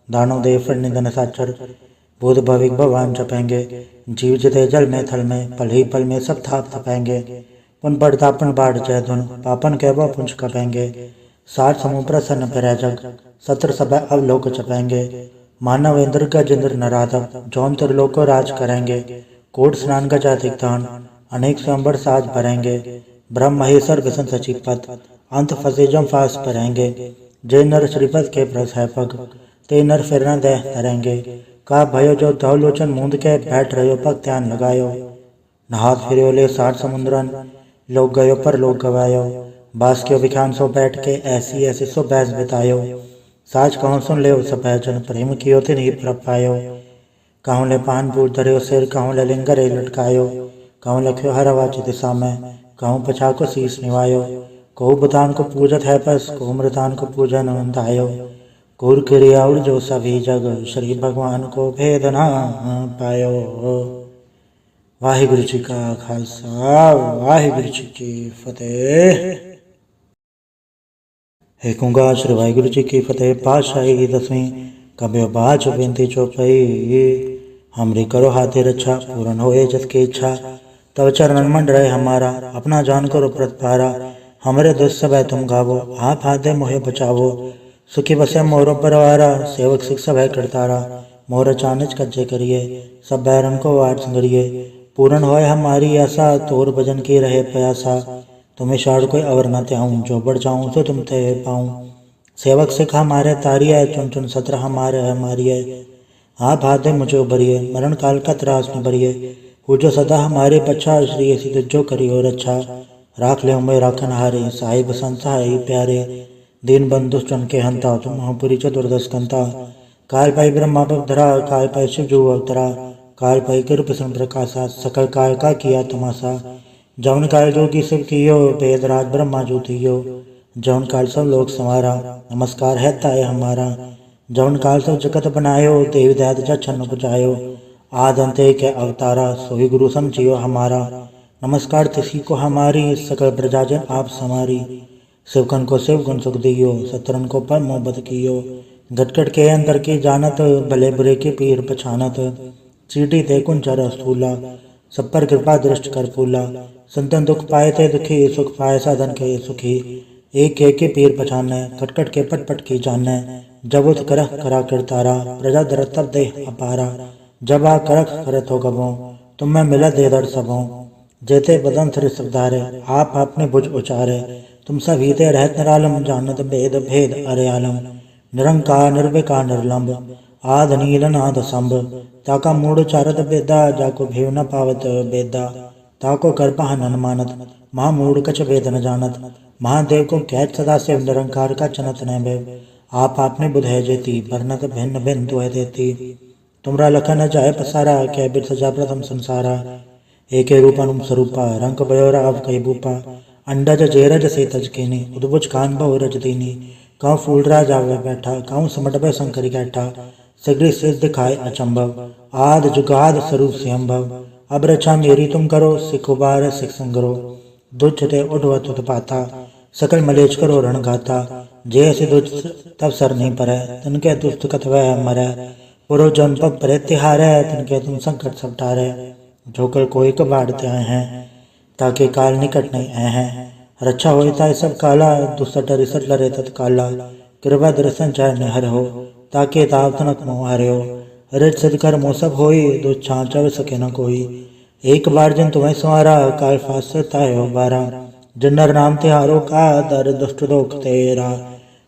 दानव देव निधन साचर बुध भविक भगवान जपेंगे, जीव जिते जल में थल में पल ही पल में सब थाप थपेंगे, पुन पड़तापन बाढ़ जय धुन पापन कहवा पुंज कपेंगे, 60 समूह प्रसन्न फिरै जग सत्र सभा अवलोक चपेंगे, मानव इंद्र गजेंद्र नराधव जौन त्रिलोक को राज करेंगे, कोट स्नान गजाधिक दान अनेक स्वयंवर साज भरेंगे, ब्रह्म महेश्वर विष्णु सचिपत अंत फंसे जम फास परेंगे, जय नर श्रीपद के प्रस है पग ते नर फिर न दह तरेंगे, का भयो जो धव लोचन मूंद के बैठ रहो पग ध्यान लगायो, नहात फिर ले 60 समुद्रन लोग गयो पर लोग गवायो, बास के विखान सो बैठ के ऐसी ऐसी सो बैस बितायो, साज कहूँ सुन ले सब जन प्रेम कियो ते नहीं पर पायो, कहूँ ले पान बूट धरे सिर कहूँ ले लिंगरे लटकायो, कहूँ लख्यो हरवा दिशा में कहूँ पछा को शीस निवायो, कहूँ बुतान को पूजत है पस कहूँ मृतान को पूजन अंधायो, घूर क्रिया उड़ जो सभी जग श्री भगवान को भेद ना पायो। वाहिगुरु जी का खालसा वाहिगुरु जी की फतेह। एक ओंकार श्री वाहिगुरु जी की फतेह। पातशाही दसवीं। कब्यो बाज बेनती चौपाई, हमरी करो हाथे रक्षा पूर्ण होए जत की इच्छा, तब चरण मंड रहे हमारा अपना जान करो प्रतपारा, हमरे दुस्सभय तुम गावो आप हाथे मोहे बचावो, सुखी बसे मोरो परवारा सेवक सिख सभय करतारा, मोर चानच कज्जे करिए सब बैरन को वार संगरिए, पूर्ण होए हमारी आशा तोर भजन की रहे प्यासा, तुम्हें शाड़ कोई अवर न त्याऊं जो बढ़ जाऊं तो तुम ते पाऊं, सेवक सिख हमारे तारिये चुन चुन सत्र हमारे हमारिये, आप हाथे मुझे उबरिए मरण काल का त्रास न भरिए, हो जो सदा हमारे पच्छा श्री ऐसी तुझो करियो रक्षा, राख ले उम्र राखन हारे साहिब संसाई प्यारे, दीन बंधु चुन के हंता तुम महापुरी चतुर्दश कंता, काल पाई ब्रह्मा धरा काल पाई शिव जो अवतरा, काल पै कर पिसन प्रकाशा सकल काल का किया तमाशा। जौन काल जोगी शिव कियो वेद राज ब्रह्मा ज्योतियो। जौन काल सब लोग संवारा नमस्कार है ताय हमारा। जौन काल सब जगत बनायो देवी दैत जछन उपजायो। आद अंत के अवतारा सोई गुरु समझियो हमारा। नमस्कार तिसी को हमारी सकल प्रजाजन आप समारी। शिवकन को शिव गुण सुख दियो सतरन को पर मोहब्बत कियो। घटघट के अंदर की जानत भले बुरे के पीर पछानत। चीटी ते कुंचर स्थूला सब पर कृपा दृष्ट कर फूला। संतन दुख पाए थे दुखी सुख पाए साधन के सुखी। एक के पीर पछाने खटखट के पट पट की जाने। जब उत करख करा करतारा प्रजा दर तब दे अपारा। जब आ करख करत हो गबो तुम में मिला दे दर सबों। जेते बदन थ्रि सबधारे आप आपने भुज उचारे। तुम सब हीते रहत निरालम जानत भेद भेद अरे आलम। निरंकार निर्विकार निर्लंब आद नील नाद संभ। ताका मूढ़ चारत बेदा जाको भेव न पावत बेदा। ताको कर पहनन मानत महामूढ़ कछ वेद न जानत। महादेव को कैच सदा शिव निरंकार का चनत न भेव। आप आपने बुध है जेती बरनत भिन्न भिन्न तो है देती। तुमरा लखन न जाय पसारा कै बिर सजा प्रथम संसारा। एक रूप अनुम स्वरूपा रंग बयोरा अव कई भूपा। अंडज जेरज से तज केनी उद्भुज खान बहु रज दीनी। कहूँ फूल राज आवे बैठा कहूँ सिमट भय शंकरी कैठा। सगरी सिद्ध दिखाए अचंभव आद जुगाद स्वरूप स्वयंभव। अब रक्षा मेरी तुम करो सिख उबार सिख संगरो। दुष्ट ते उठवत उत्पाता सकल मलेच करो रण गाता। जे से दुष्ट तब सर नहीं परै तिनके दुष्ट कथवै मरै। पुरो जन पग परे तिहारै तिनके तुम संकट सब टारै। जोकर कोई कबाड़ते आए हैं ताके काल निकट नहीं आए हैं। रक्षा होता है सब काला दुसट रिसट लरे तत्काला। कृपा दर्शन चाहे निहर हो ताके ताप तनक मोह हरे हो। रिट सिद्ध कर मोह सब होई दुच्छा चव सके न कोई। एक बार जिन तुम्हें संवारा काल फासता हो बारा। जिन्नर नाम तिहारो का दर दुष्ट दोख तेरा।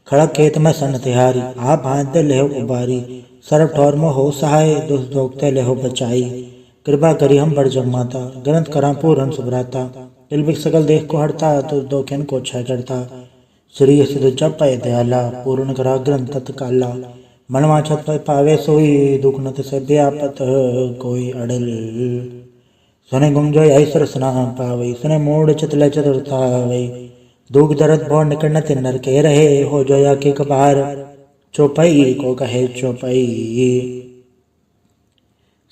खड़क खेत में सन तिहारी आप हाथ दे लेहो उबारी। सर्व ठौर मोह हो सहाय दुष्ट दोखते लेहो बचाई। कृपा करी हम बड़ जग माता ग्रंथ करा पूरन सुभराता। तिलबिक सकल देख को हरता तो दोखिन को क्षय करता। श्री सिद्ध जप पय दयाला पूर्ण करा ग्रंथ तत्काला। मनवा छत पर पावे सोई दुख नत से व्यापत कोई अड़ल। सुने गुंजो ऐसर स्ना पावई सुने मोड़ चितले चतुर्थावई। दुख दर्द भौर निकट न तिन्नर के रहे हो जो या के कबार। चौपाई को कहे चौपाई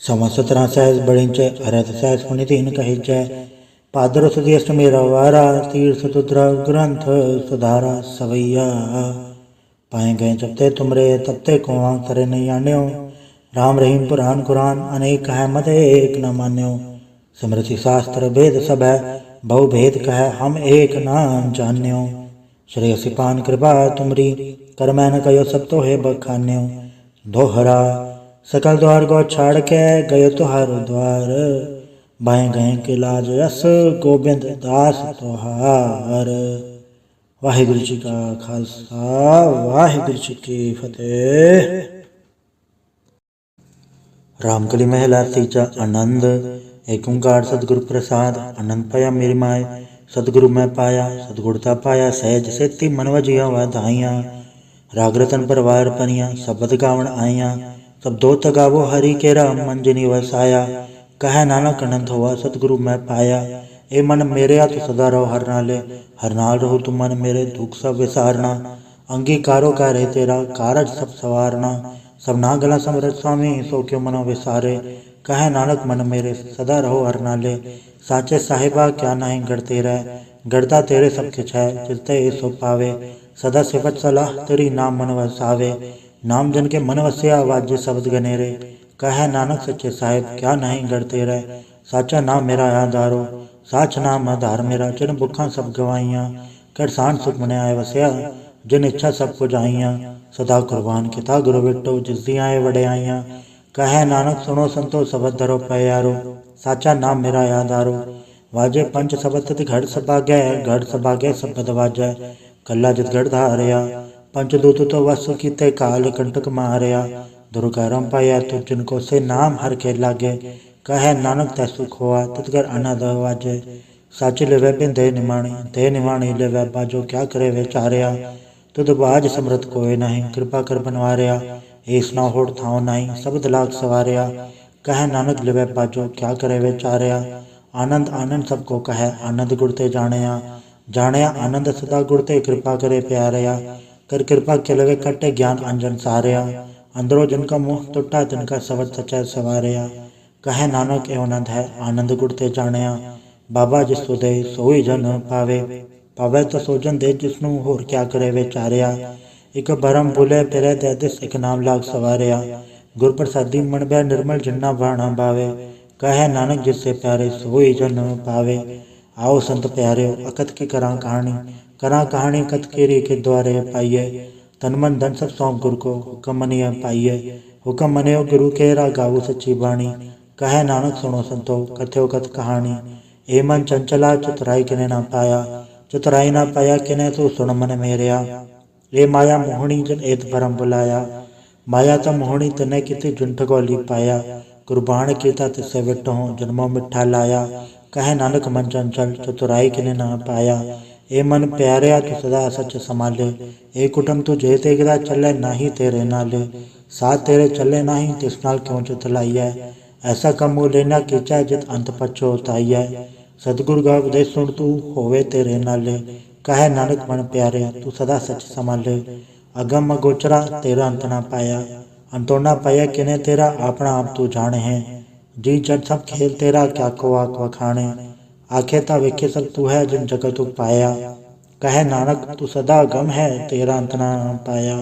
सवा 17 सहज बढ़िंचे अरथ सहज पुनि तीन कहिजै। पादर सुधी अष्टमी रवारा तीर्थ तुद्रव ग्रंथ सुधारा सवैया। पाए गए जबते तुमरे तबते को तरे नहीं आन्यो। राम रहीम पुराण कुरान अनेक है मत एक न मान्यो। स्मृति शास्त्र भेद सब है बहु भेद कह हम एक न जान्यो। श्रेयसी पान कृपा तुमरी कर मैं न कयो सब तो है बखान्यो। दोहरा सकल द्वार गो छाड़ के गयो तुहार द्वार। बाएं गए के लाज रस गोबिंद दास तुहार। वाहिगुरु जी का खालसा वाहिगुरु जी की फतेह। रामकली महला तीजा आनंद। एक ओंकार सतगुरु प्रसाद आनंद पाया मेरी माए। सतगुरु मैं पाया सतगुरता पाया सहज सेती मन वजिया वाधाइया। राग रतन परवार पनिया शब्द गावण आइया। सब दो तगावो हरि के राम मंजनी वसाया। कह नानक अनंत हुआ सतगुरु मैं पाया। ए मन मेरे आ तो सदा रहो हर नाले। हर नाल रहो तुम मन मेरे दुख सब विसारना। अंगीकारो कह रहे तेरा कारज सब सवारना। सब ना गला समरथ स्वामी सो क्यों मनो विसारे। कह नानक मन मेरे सदा रहो हर नाले। साचे साहिबा क्या नहीं गढ़ते रह। गढ़ता तेरे सब किछ है जिसते सो पावे। सदा सिफत सलाह तेरी नाम मन वसावे। नाम जन के मन वस्या वाज्य शब्द गनेरे। कह नानक सच्चे साहिब क्या नहीं गढ़ते रह। साचा नाम मेरा आधारो साच नाम आधार मेरा। जिन भुखा सब गवाइया कर सांड सुख मने आए वस्या। जिन इच्छा सब पुजाइया सदा कुर्बान किता गुरु बिट्टो जिस दी आए वड़े आइया। कह नानक सुनो संतो सबद धरो प्यारो। साचा नाम मेरा आधारो वाजे पंच सबद तिथ घड़ सभाग्य। घड़ सभाग्य सबद वाजै कल्ला जित गढ़ धारया। पंचदूत तो वसु कीते काल कंटक मारया। दुर्गरम पाया तो जिनको से नाम हर के लागे। कह नानक तै सुख हुआ तत्कर अनद वाजे। साची लिवे बिंदे निमाणी ते निमाणी लिवे बाजो क्या करे विचारया। तुद बाज समृत कोय नहीं कृपा कर बनवारया। ऐस ना होड़ थाओ नहीं शब्द लाग सवारया। कहे नानक लिवै बाजो क्या करे वे चारिया। आनंद आनंद सबको कहे आनंद गुर ते जानिया। जानिया आनंद सदा गुर ते कृपा करे प्यारिया। कर कृपा खिलवे कटे ज्ञान अंजन सारिया। अंदरो जिनका मुँह टुटा तिनका शब्द सचै सवारिया। कहे नानक एवं आनंद है आनंद गुर ते जानिया। बाबा जिसो दे सोई जन पावे। पावे तो सोजन दे जिसनू होर क्या करे वे चारिया। एक भरम भूले फिरे दे दिस एक नाम लाग सवारिया। गुर प्रसादी मन बै निर्मल जिन्ना बाणा बावे। कहे नानक जिससे प्यारे सोई जन पावे। आओ संत प्यारे अकत की करा कहानी कत केरी के द्वारे पाइये। तन मन धन सब सौंप गुरु को हुक्म मनिय पाइये। हुक्म मनियो गुरु केरा गावो सच्ची बाणी। कहे नानक सुनो संतो कथ्यो कथ कहानी। ए मन चंचला चतुराई किने ना पाया। चतुराई ना पाया किने तू सुन मन मेरिया। ए माया मोहनी जन एत भरम बुलाया। माया तो मोहनी तने किते जुंठ गोली पाया। कुर्बान कीता तिसे विटो जन्मों मिठा लाया। कहे नानक मन चंचल चतुराई किने ना पाया। ए मन प्यारिया तू सदा सच संभाले। ए कुटुम तू जे तेगदा चले नाही तेरे नाले। साथ तेरे चले नाही तिस नाल क्यों चतलाइया। ऐसा कम मुँह लेना कीचा जित अंत पछोताइया। सतगुरु का उपदेश सुन तू होवे तेरे नाले। कहे नानक मन प्यारे तू सदा सच संभाले। अगम अगोचरा तेरा अंत ना पाया। अंतो ना पाया किने तेरा अपना आप तू जाने है। जी जन सब खेल तेरा क्या को आख वखाणे। आखे ता वेखे सब तू है जिन जगत पाया। कहे नानक तू सदा गम है तेरा अंत ना पाया।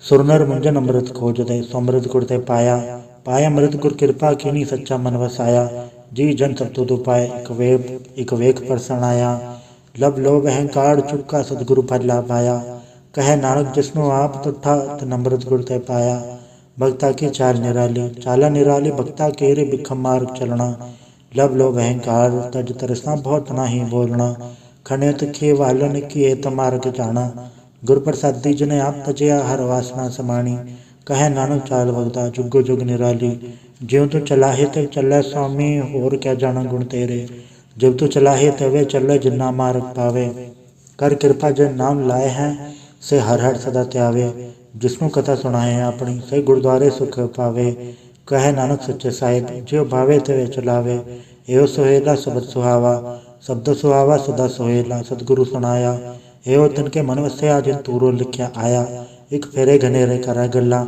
सुरनर मुंजन अमृत खोज दे सोमृत गुर ते पाया। पाया अमृत गुर कृपा कीनी सच्चा मन वसाया। जी जन सब तू पाए एक वेख परसण आया। लब लोभ अहंकार चुका सतगुरु फला पाया। कहे नानक जिसनु आप तुठा तन अमृत गुर ते पाया। भक्ता की चाल निराली भक्ता केरे बिखम मार्ग चलना। लब लोभ अहंकार तज तरसना बहुत नाही बोलना। खनित खे वालन की एत मार्ग जाना। गुर प्रसादी जिने आप तजया हर वासना समाणी। कहे नानक चाल भगता जुगो जुग निराली। ज्यों तू चलाहे ते चले स्वामी होर क्या जाना गुण तेरे। जब तू चलाहे तवे चले जिन्ना मार्ग पावे। कर कृपा जिन नाम लाए हैं से हर हर सदा त्यावे। जिसनु कथा सुनाए अपनी से गुरुद्वारे सुख पावे। कहे नानक सच्चे साहिब ज्यो भावे तवे चलावे। एहो सोहेला शब्द सुहावा सदा सोहेला सतगुरु सुनाया। एहो तिनके मन वसया जिन तूरो लिखया आया। एक फेरे घनेरे करै गल्ला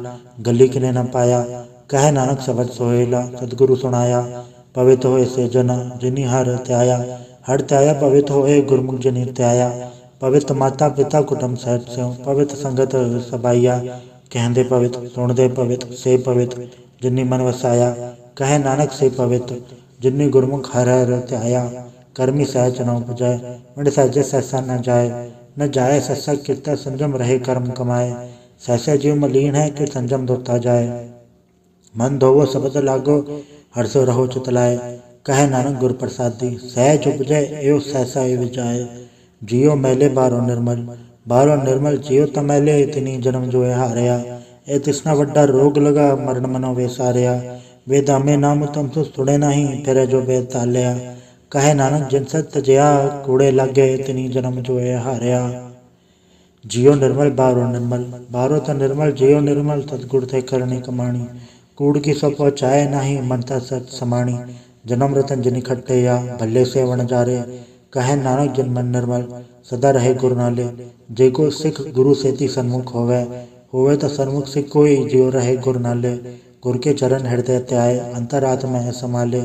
गली किने न पाया। कहे नानक शब्द सोहेला सतगुरु सुनाया। पवित्र होए से जना जिनी हर त्याया पवित्र होए गुरमुख जिनी त्याया। पवित्र माता पिता कुटुंब सहित स्यों पवित्र संगत सबाइया। कहंदे पवित्र सुनदे पवित्र से पवित्र जिनी मन वसाया। कहे नानक से पवित्र जिनी गुरमुख हर हर त्याया। कर्मी सहज न उपजय मिट सहजे सहसा न जाए सहसा किरता संजम रहे कर्म कमाए। सहसे जीव मलीन है कि संजम धोता जाए। मन धोवो शब्द लागो हर्षो रहो चितलाए। कहे नानक गुर प्रसादी सहज उपजय एवं सहसा एवं जाए। जियो मैले बारो निर्मल जियो तमैले इतनी जन्म जो हारया। ए तिसना वड्डा रोग लगा मरण मनो वे सारिया। वे दामे नाम तुम तो सुने नहीं फिर जो बेद तालिया। कहे नानक जिन सत तजया कूड़े लागे इतनी जन्म जो हारया। जियो निर्मल बारो तो निर्मल जियो निर्मल सतगुर थे करनी कमाणी। कूड़ की सब पहुँचाए नहीं मनता सच समाणी। जन्म रतन जिन खट्टे या भले से वन जारे। कहे नानक जिन मन निर्मल सदा रहे गुरु नाले। जेको सिख गुरु सेती सन्मुख होवे तो सन्मुख सिख कोई जियो रहे गुरु नाले। गुर के चरण हृदय त्याय अंतरात्मा है संभाले।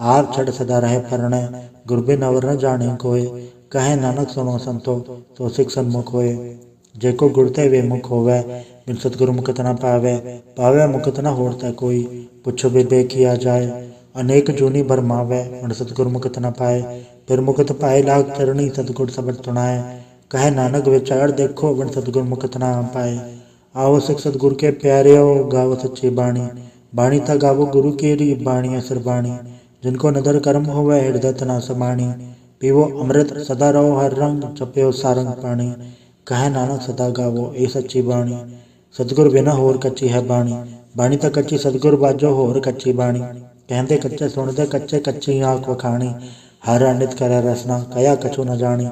आर छड़ सदा रहे फरणे गुर बिन अवर न जाने कोय। कहे नानक सुनो संतो तो सिख सन्मुख होए। जेको गुरते वे मुख होवे बिन सतगुरु मुकत न पावे मुकत न होता कोई। पुछो विदे किया जाए अनेक जूनी भरमावे बिन सतगुरु मुकत न पाए। फिर मुकत पाए लाग चरणी सतगुर शब्द सुनाए। कहे नानक विचार देखो बिन सतगुर मुकत न पाए। आओ सिख सतगुर के प्यारे गावो सच्ची बाणी। बाणी ता गावो गुरु केरी बाणी असर बाणी। जिनको नदर कर्म होवे हृदय तना समाणी। पीवो अमृत सदा रहो हर रंग चप्यो सारंग पाणी। कहे नानक सदा गावो ए सच्ची बाणी। सतगुर बिना होर कच्ची है बाणी। बाणी ता कच्ची सतगुर बाजो होर कच्ची बाणी। कहते कच्चे सुनते कच्चे कच्ची आँख वखाणी। हर अनित करे रसना कया कछु न जानी।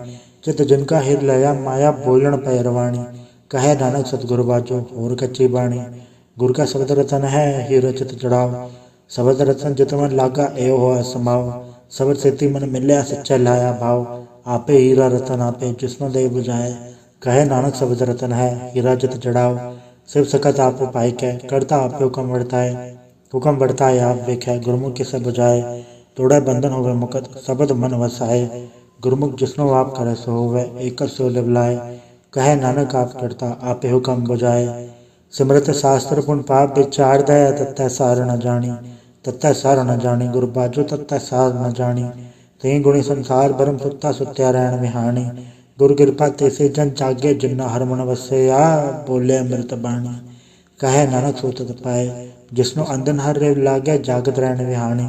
चित जिनका हिर लया माया बोलण पैरवाणी। कहे नानक सतगुर बाजो होर कच्ची बाणी। गुर का शब्द रतन है हीरो चित चढ़ाओ। शब्द रतन जित मन लागा एहो होआ समाओ। शब्द सेती मन मिलिया सच्चा लाया भाव। आपे हीरा रतन आपे जिसनो दे बुझाए। कहे नानक शब्द रतन है हीरा जित जड़ाओ। शिव सकत आप पाई कै करता आप हुक्म वर्ताए। हुक्म वर्ताए आप वेखै गुरमुख किसे बुझाए। तोड़े बंधन होवे मुकत शब्द मन वसाए। गुरमुख जिसनो आप करे सो होवे एक सो लिवलाए। कहे नानक आप करता आपे हुक्म बुझाए। सिमरत शास्त्र पुन पाप विचार दया तत्तै सार न जानी। तत्तै सार न जानी गुर बाजो तत्तै सार न जानी। तेई गुणी संसार भरम सुत्ता सुत्या रहन विहानी। गुर कृपा तेसे जन जागे जिन्ना हर मन वसया बोले अमृत बाणी। कहे नानक सो तत पाए जिसनो अंधन हर रेव लागे जागत रहन विहानी।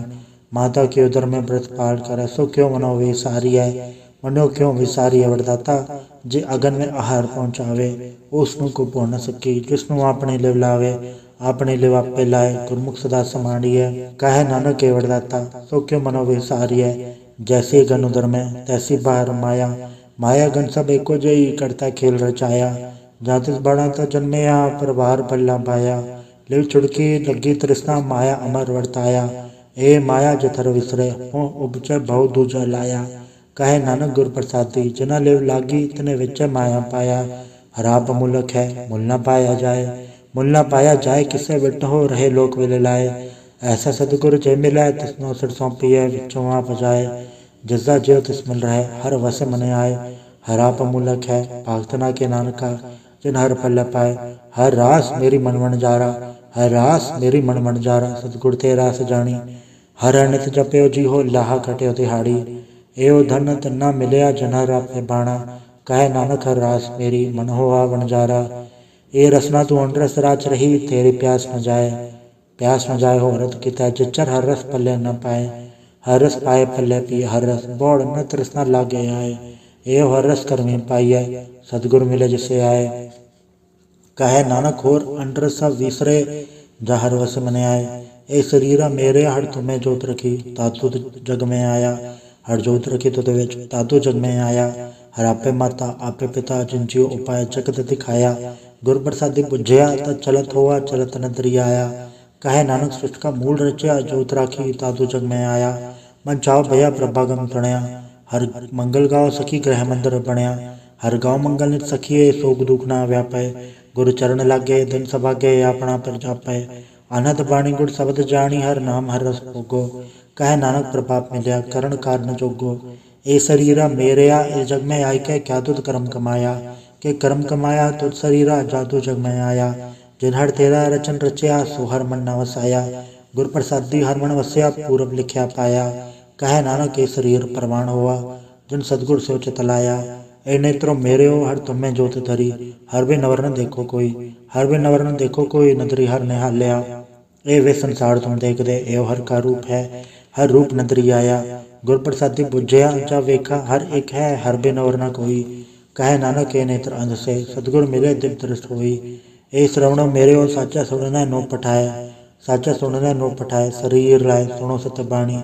माता के उदर में व्रत पाल करे सो क्यों मनो विसारी है। मनो क्यों विसारी है वरदाता जे अगन में आहार पहुँचावे। उसनु को पो न सकी जिसनु अपने लिव लावे। अपने लिव आपे लाए गुरमुख सदा समाणी है। कहे नानक के वरदाता सो क्यों मनो विसारी है। जैसी गन उदर में तैसी बाहर माया। माया गन सब एको जई करता खेल रचाया। जातिस बड़ा तो जन्मया प्रभार पल्ला पाया। लिव छुड़की लगी तृष्णा माया अमर वर्ताया। ए माया जथर विसरे हो उपजय बहु दूजा लाया। कहे नानक गुर प्रसादी जिना लिव लागी तने विच माया पाया। हराप मुलक है मुल न पाया जाए। मुल न पाया जाए किसे विट हो रहे लोक विल लाए। ऐसा सतगुर जय मिलै तिसनो सिर सौंपिए विचों आप जाए। जिसदा ज्यो तिस मिल रहे हर वस मन आए। हराप मुलक है भागतना के नानका जिन हर पल पाए। हर रास मेरी मन मन जारा हर रास मेरी मन मन जारा सतगुर ते रास जानी। हर अनित जप्यो जी हो लाहा खट्यो तिहाड़ी। एओ धन तन्ना मिलया जनहर आपे बाणा। कहे नानक हर रास मेरी मन होआ वनजारा। ए रसना तू अनरस राच रही तेरी प्यास न जाए। प्यास न जाए हो रत कितै जिचर हर रस पल्ले न पाए। हर रस पाए पल्ले पिए हर रस बोड़ न तृष्णा लागे आए। एओ हर रस कर्मी पाइए सतगुर मिले जिसे आए। कहे नानक होर अनरस सब विसरे जा हर वस मन आए। ए शरीरा मेरे हर तुम्हें जोत रखी तातु जग में आया। हर जोत रखी तुद विच तातु जग में आया। हर आपे माता आपे पिता जिन जियो उपाय जगत दिखाया। गुर प्रसादी बुझया तद चलत होआ चलत नदरी आया। कहे नानक सृष्टि का मूल रचया जोत राखी तातु जग में आया। मन चाओ भया प्रभागम सुनया हर मंगल गाओ सखी ग्रह मंदिर बनया। हर गाँव मंगल नित सखिए सोग दुख ना व्यापै। गुरु चरण लागे दिन सभागे अपना पर जापै। अनहद बाणी गुड़ शब्द जानी हर नाम हर रस भोगो। कहे नानक प्रभाप मिलया करण कारण जोगो। ए शरीरा मेरेया इस जग में आई के क्या तुद कर्म कमाया। के कर्म कमाया तुद शरीरा जादू जग में आया। जिन हर तेरा रचन रचया सो हर मन न वसाया। गुर प्रसादी हर मन वसया पूरब लिखया पाया। कहे नानक ए शरीर प्रमाण हुआ जिन सतगुर से चित लाया। ए नेत्रों मेरे हो हर तुम्हें जोत धरी। हर भी नवर न देखो कोई हर भी नवर न देखो कोई नदरी हर निहाल्या। ए वे संसार तुम देख दे एव हर का रूप है हर रूप नदरी आया। गुर प्रसादी बुझया जा वेखा हर एक है हर बे नवर न कोई। कहे नानक के नेत्र अंध से सतगुर मिले दिव्य दृष्ट हुई। ए श्रवण मेरे ओ साचा सुनना नो पठाए। साचा सुनना नो पठाए शरीर लाए सुनो सत बाणी।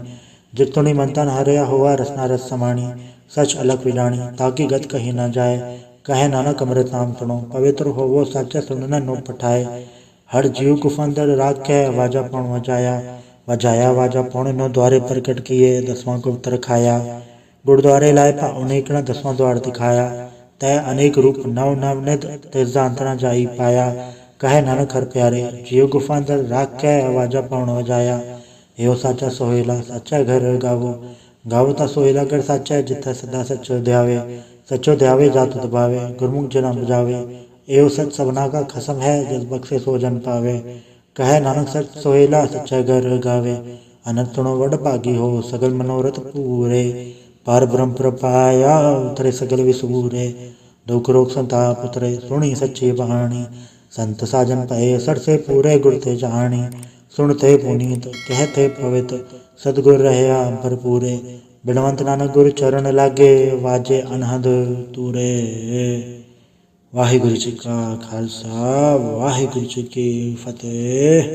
जितुनि मंथन हरया हुआ रसना रस समाणी। सच अलग विलाणी ताकि गत कही न जाए। कहे नानक अमृत नाम सुनो पवित्र हो वो साचा सुनना नो पठाए। हर जीव कुफंदर राख वाजा पौण वजाया। वजाया वाजा पौण नो द्वारे प्रकट किए 10वां गुप्त रखाया। गुरुद्वारे लाए भाव अनेकना 10वां द्वार दिखाया। तय अनेक रूप नव नव नित तिरजा अंतरा जाई पाया। कहे नानक हर प्यारे जीव गुफांदर राख कै वाजा पौण वजाया। एहो साचा सोहेला साचा घर गावो। गावो ता सोहेला घर साचा जिथा सदा सचो ध्यावे। सचो ध्यावे जातु दबावे गुरमुख जना बुझावे। एहो सच सबना का खसम है जिस बख्शे सो जन पावे। कहे नानक सच सोहेला सच्चा घर गावे। अनंत सुनो वड भागी हो सगल मनोरथ पूरे। पार ब्रह्म प्रपाया उतरे सगल विसूरे। दुख रोग संताप उतरे सुनी सच्ची बाणी। संत साजन पए सर से पूरे गुर ते जानी। सुनते पुनीत कहते पवित सतगुर रहया भरपूरे। बिनवंत नानक गुर चरण लागे वाजे अनहद तूरे। वाहिगुरु जी का खालसा वाहिगुरु जी की फतेह।